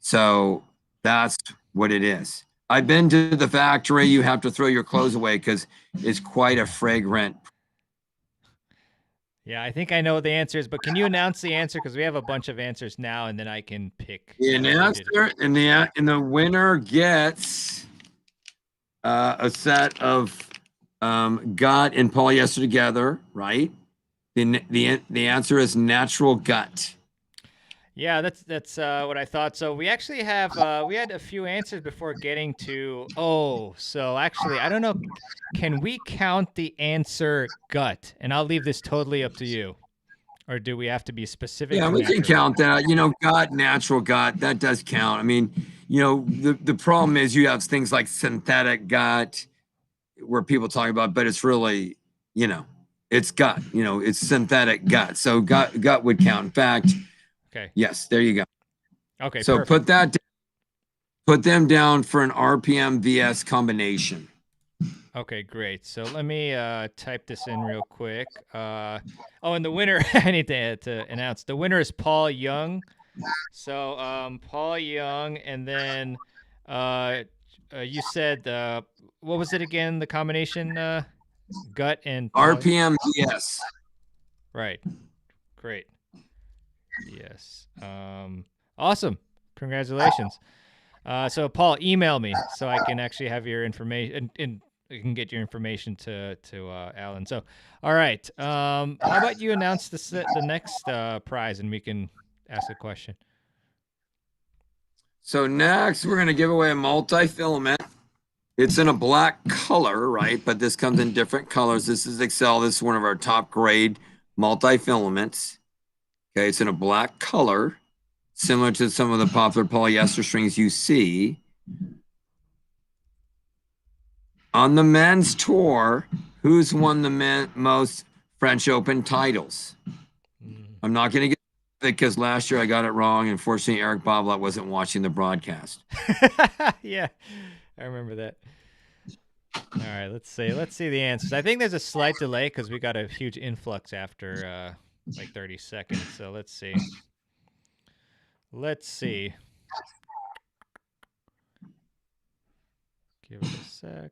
So that's what it is. I've been to the factory. You have to throw your clothes away because it's quite a fragrant. Yeah, I think I know the answers, but can you announce the answer? Because we have a bunch of answers now, and then I can pick. The answer, and the winner gets a set of gut and polyester together, right? The answer is natural gut. Yeah, that's what I thought. So we actually have we had a few answers before getting to. Oh, so actually, I don't know. Can we count the answer gut? And I'll leave this totally up to you. Or do we have to be specific? Yeah, we can count that. Gut, natural gut, that does count. I mean, the problem is you have things like synthetic gut, where people talk about, but it's really, it's gut. It's synthetic gut. So gut would count. In fact, okay. Yes, there you go. Okay. So perfect. put them down for an RPM VS combination. Okay, great. So let me type this in real quick. And the winner, I need to announce. The winner is Paul Young. So Paul Young, and then You said what was it again? The combination gut and poly. RPM DS. Right. Great. Yes. Awesome. Congratulations. So Paul, email me so I can actually have your information and I can get your information to Allan. So, all right. How about you announce the next prize and we can ask a question. So next, we're going to give away a multi-filament. It's in a black color, right? But this comes in different colors. This is Excel. This is one of our top grade multi-filaments. Okay, it's in a black color, similar to some of the popular polyester strings you see. On the men's tour, who's won the most French Open titles? I'm not going to get it because last year I got it wrong. Unfortunately, Eric Boblat wasn't watching the broadcast. Yeah, I remember that. All right, let's see the answers. I think there's a slight delay because we got a huge influx after like 30 seconds. So let's see. Let's see. Give it a sec.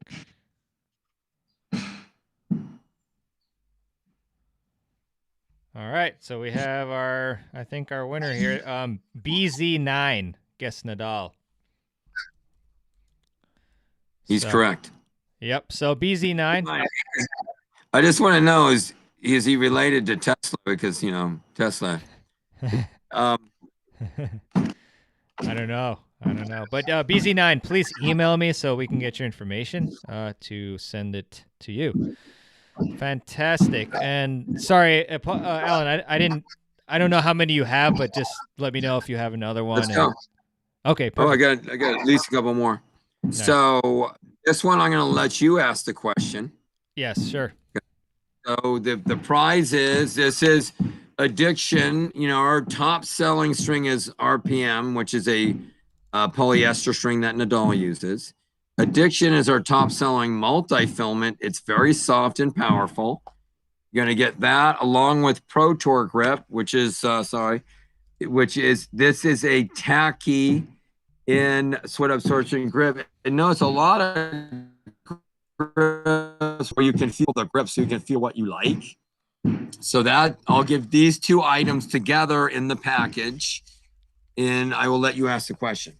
All right, so we have I think our winner here, BZ9. Guess Nadal. He's correct. Yep. So BZ9. I just want to know is he related to Tesla because Tesla. I don't know. But BZ9, please email me so we can get your information to send it to you. Fantastic. And sorry, Allan, I don't know how many you have, but just let me know if you have another one. Let's go. Okay. Perfect. Oh, I got at least a couple more. Nice. So this one, I'm going to let you ask the question. Yes, sure. So the prize this is Addiction. Our top selling string is RPM, which is a polyester string that Nadal uses. Addiction is our top selling multi-filament. It's very soft and powerful. You're going to get that along with Pro Tour grip, which is this is a tacky in sweat absorption grip. And notice a lot of grips where you can feel the grip so you can feel what you like. So that I'll give these two items together in the package and I will let you ask the question.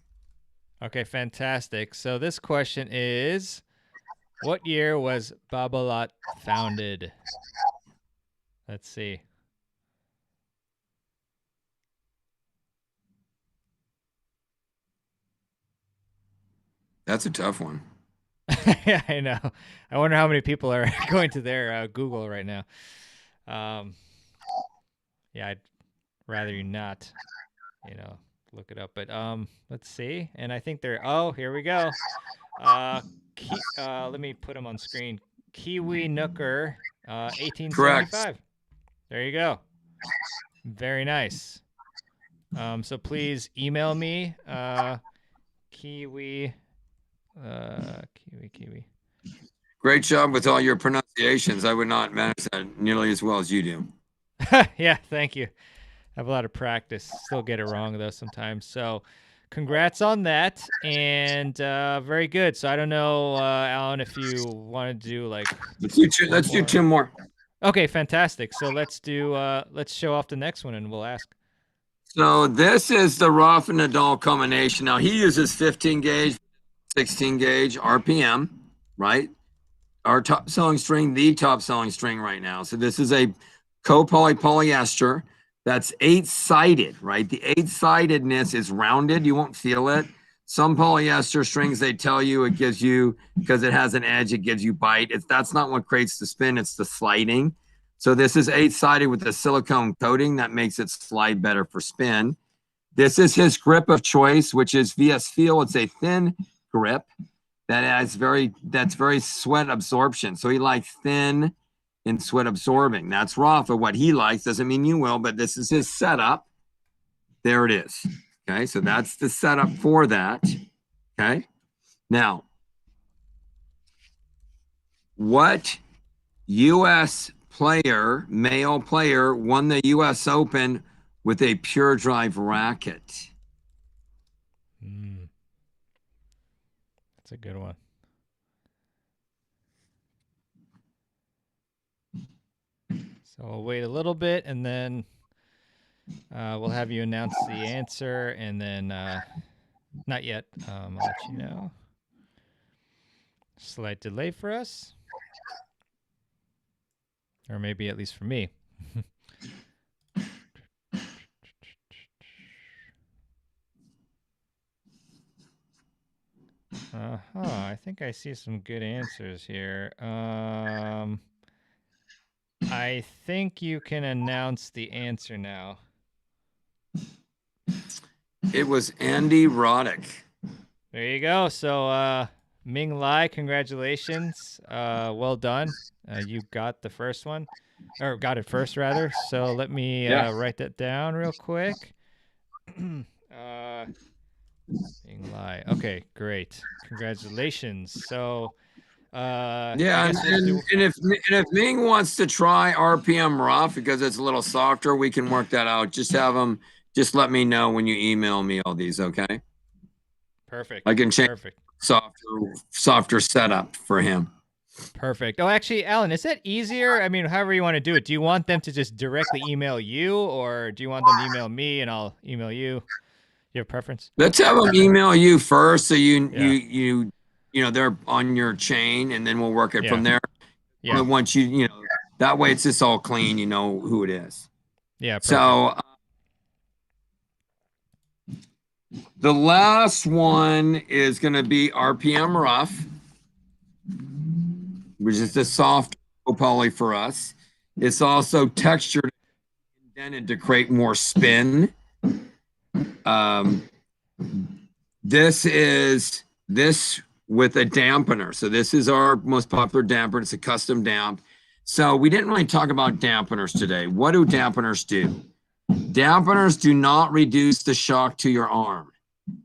Okay, fantastic. So this question is, what year was Babolat founded? Let's see. That's a tough one. Yeah, I know. I wonder how many people are going to their Google right now. Yeah, I'd rather you not, look it up. But let's see. And I think they're. Oh, here we go. Let me put them on screen. Kiwi Nooker, 1875. Correct. There you go. Very nice. So please email me, Kiwi. Kiwi. Great job with all your pronunciations. I would not manage that nearly as well as you do. Yeah, thank you. I have a lot of practice. Still get it wrong though sometimes. So congrats on that. And very good. So I don't know, Allan, if you want to do like let's do two more. Okay, fantastic. So let's show off the next one and we'll ask. So this is the Rafa Nadal combination. Now he uses 15 gauge, 16 gauge RPM, right? Our top selling string, the top selling string right now. So this is a copoly polyester that's 8-sided, right? The 8-sidedness is rounded. You won't feel it. Some polyester strings, they tell you it gives you, because it has an edge, it gives you bite. That's not what creates the spin, it's the sliding. So this is 8-sided with a silicone coating that makes it slide better for spin. This is his grip of choice, which is VS Feel. It's a thin grip that's very sweat absorption. So he likes thin and sweat absorbing. That's Rafa. What he likes doesn't mean you will, but this is his setup. There it is. Okay, so that's the setup for that. Okay, now what U.S. player, male player, won the U.S. Open with a pure drive racket? That's a good one. So we'll wait a little bit, and then we'll have you announce the answer, and then not yet. I'll let you know. Slight delay for us, or maybe at least for me. I think I see some good answers here. I think you can announce the answer now. It was Andy Roddick. There you go. So, Ming Lai, congratulations. Well done. You got the first one, or got it first, rather. So let me write that down real quick. Ming Lai. Okay, great. Congratulations. So, Yeah, and if Ming wants to try RPM rough because it's a little softer, we can work that out. Just have him. Just let me know when you email me all these. Okay. Perfect. I can change Perfect. softer setup for him. Perfect. Oh, actually, Allan, is that easier? I mean, however you want to do it. Do you want them to just directly email you, or do you want them to email me and I'll email you? You have a preference? Let's have them email you first, so you know they're on your chain, and then we'll work it from there. Yeah. But once you know that way, it's just all clean. You know who it is. Yeah. Perfect. So the last one is going to be RPM rough, which is the soft poly for us. It's also textured and indented to create more spin. This with a dampener. So this is our most popular dampener. It's a custom damp. So we didn't really talk about dampeners today. What do dampeners do? Dampeners do not reduce the shock to your arm.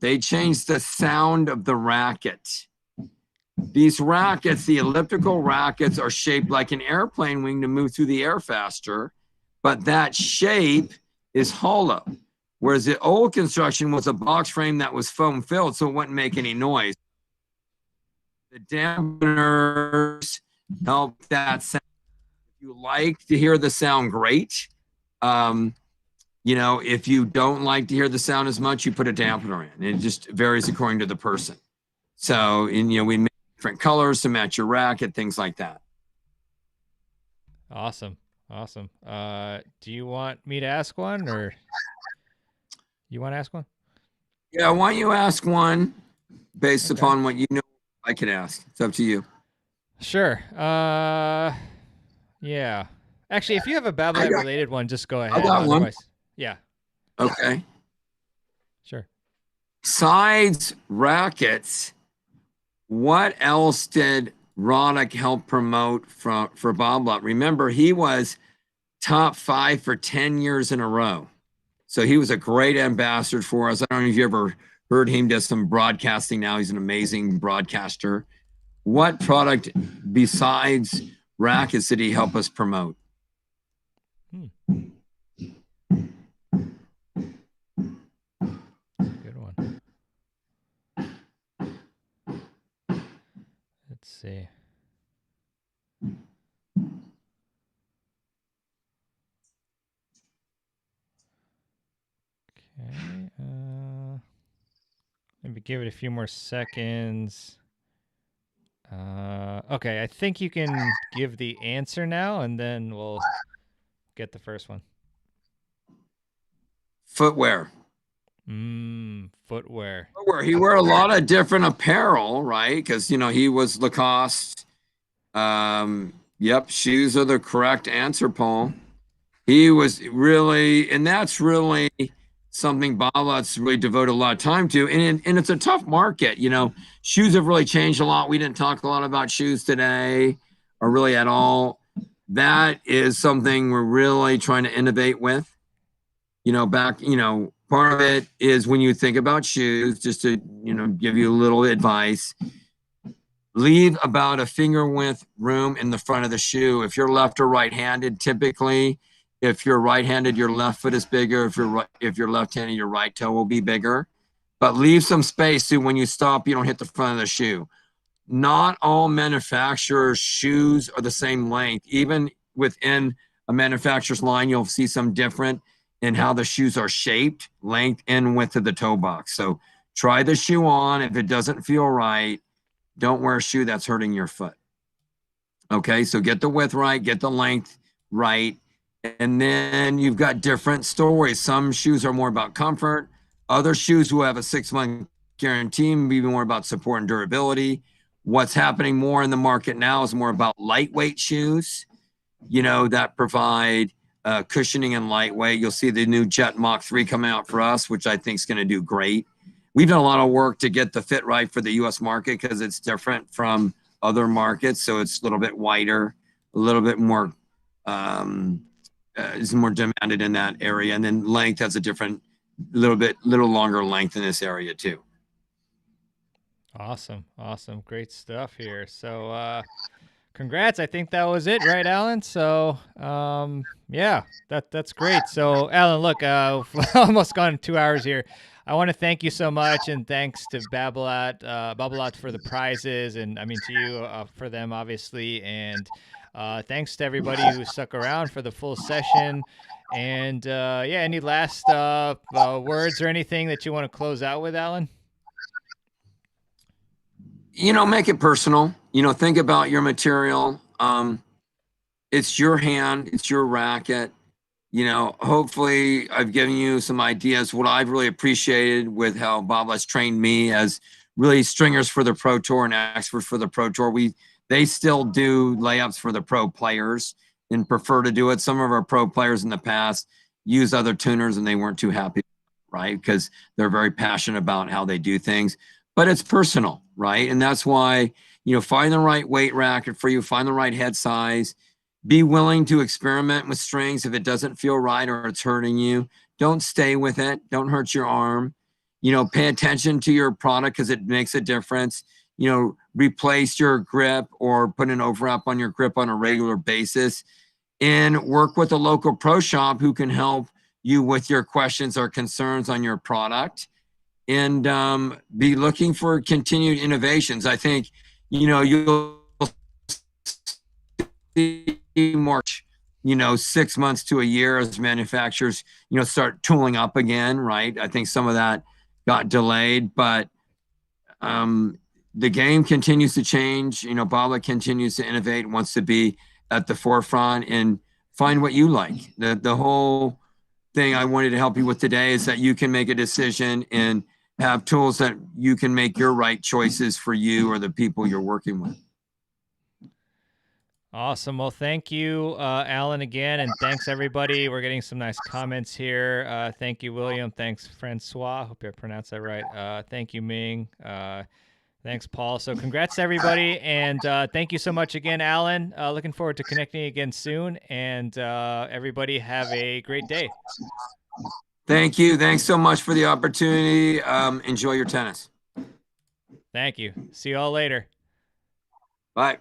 They change the sound of the racket. These rackets, the elliptical rackets, are shaped like an airplane wing to move through the air faster, but that shape is hollow. Whereas the old construction was a box frame that was foam filled, so it wouldn't make any noise. The dampeners help that sound. If you like to hear the sound, great. You know, if you don't like to hear the sound as much, you put a dampener in. It just varies according to the person. So, and, you know, we make different colors to match your racket, things like that. Awesome. Awesome. Do you want me to ask one, or you want to ask one? Yeah, why don't you ask one based upon what you know I could ask. It's up to you. Sure. Yeah. Actually, if you have a Babylette related one, just go ahead. I got one. Yeah. Okay. Sure. Besides rackets, what else did Roddick help promote for Babylette? Remember, he was top 5 for 10 years in a row. So he was a great ambassador for us. I don't know if you ever heard him do some broadcasting now. He's an amazing broadcaster. What product besides rackets did he help us promote? Good one. Let's see. Okay. Maybe give it a few more seconds. Okay, I think you can give the answer now, and then we'll get the first one. Footwear. Footwear. He wore a lot of different apparel, right? Because, you know, he was Lacoste. Yep, shoes are the correct answer, Paul. He was really, and that's really something Babylotte's really devoted a lot of time to. And it's a tough market. You know, shoes have really changed a lot. We didn't talk a lot about shoes today, or really at all. That is something we're really trying to innovate with. You know, part of it is when you think about shoes, just to, you know, give you a little advice, leave about a finger width room in the front of the shoe. If you're left or right-handed, typically, if you're right-handed, your left foot is bigger. If you're left-handed, your right toe will be bigger. but leave some space so when you stop, you don't hit the front of the shoe. Not all manufacturers' shoes are the same length. Even within a manufacturer's line, you'll see some different in how the shoes are shaped, length and width of the toe box. So try the shoe on. If it doesn't feel right, don't wear a shoe that's hurting your foot. Okay, so get the width right, get the length right. And then you've got different stories. Some shoes are more about comfort. Other shoes will have a 6-month guarantee, maybe more about support and durability. What's happening more in the market now is more about lightweight shoes, that provide cushioning and lightweight. You'll see the new Jet Mach 3 coming out for us, which I think is going to do great. We've done a lot of work to get the fit right for the U.S. market because it's different from other markets. So it's a little bit wider, a little bit more, is more demanded in that area. And then length has a different, little longer length in this area too. Awesome. Awesome. Great stuff here. So, congrats. I think that was it, right, Allan? So, yeah, that's great. So, Allan, look, almost gone 2 hours here. I want to thank you so much, and thanks to Babolat for the prizes, and I mean to you for them, obviously, and thanks to everybody who stuck around for the full session. And yeah, any last words or anything that you want to close out with, Allan? Make it personal. Think about your material. It's your hand, it's your racket. Hopefully I've given you some ideas. What I've really appreciated with how Bob has trained me as really stringers for the Pro Tour and experts for the Pro Tour. They still do layups for the pro players and prefer to do it. Some of our pro players in the past use other tuners and they weren't too happy, right? Because they're very passionate about how they do things. But it's personal, right? And that's why, find the right weight racket for you, find the right head size, be willing to experiment with strings if it doesn't feel right or it's hurting you. Don't stay with it. Don't hurt your arm. Pay attention to your product because it makes a difference. Replace your grip or put an overwrap on your grip on a regular basis and work with a local pro shop who can help you with your questions or concerns on your product. And be looking for continued innovations. I think, you'll see more, 6 months to a year as manufacturers, start tooling up again, right? I think some of that got delayed, but the game continues to change. Baba continues to innovate, wants to be at the forefront and find what you like. The whole thing I wanted to help you with today is that you can make a decision and have tools that you can make your right choices for you or the people you're working with. Awesome. Well, thank you, Allan, again, and thanks everybody. We're getting some nice comments here. Thank you, William. Thanks, Francois. Hope I pronounced that right. Thank you, Ming. Thanks, Paul. So congrats to everybody, and thank you so much again, Allan. Looking forward to connecting again soon, and everybody have a great day. Thank you. Thanks so much for the opportunity. Enjoy your tennis. Thank you. See you all later. Bye.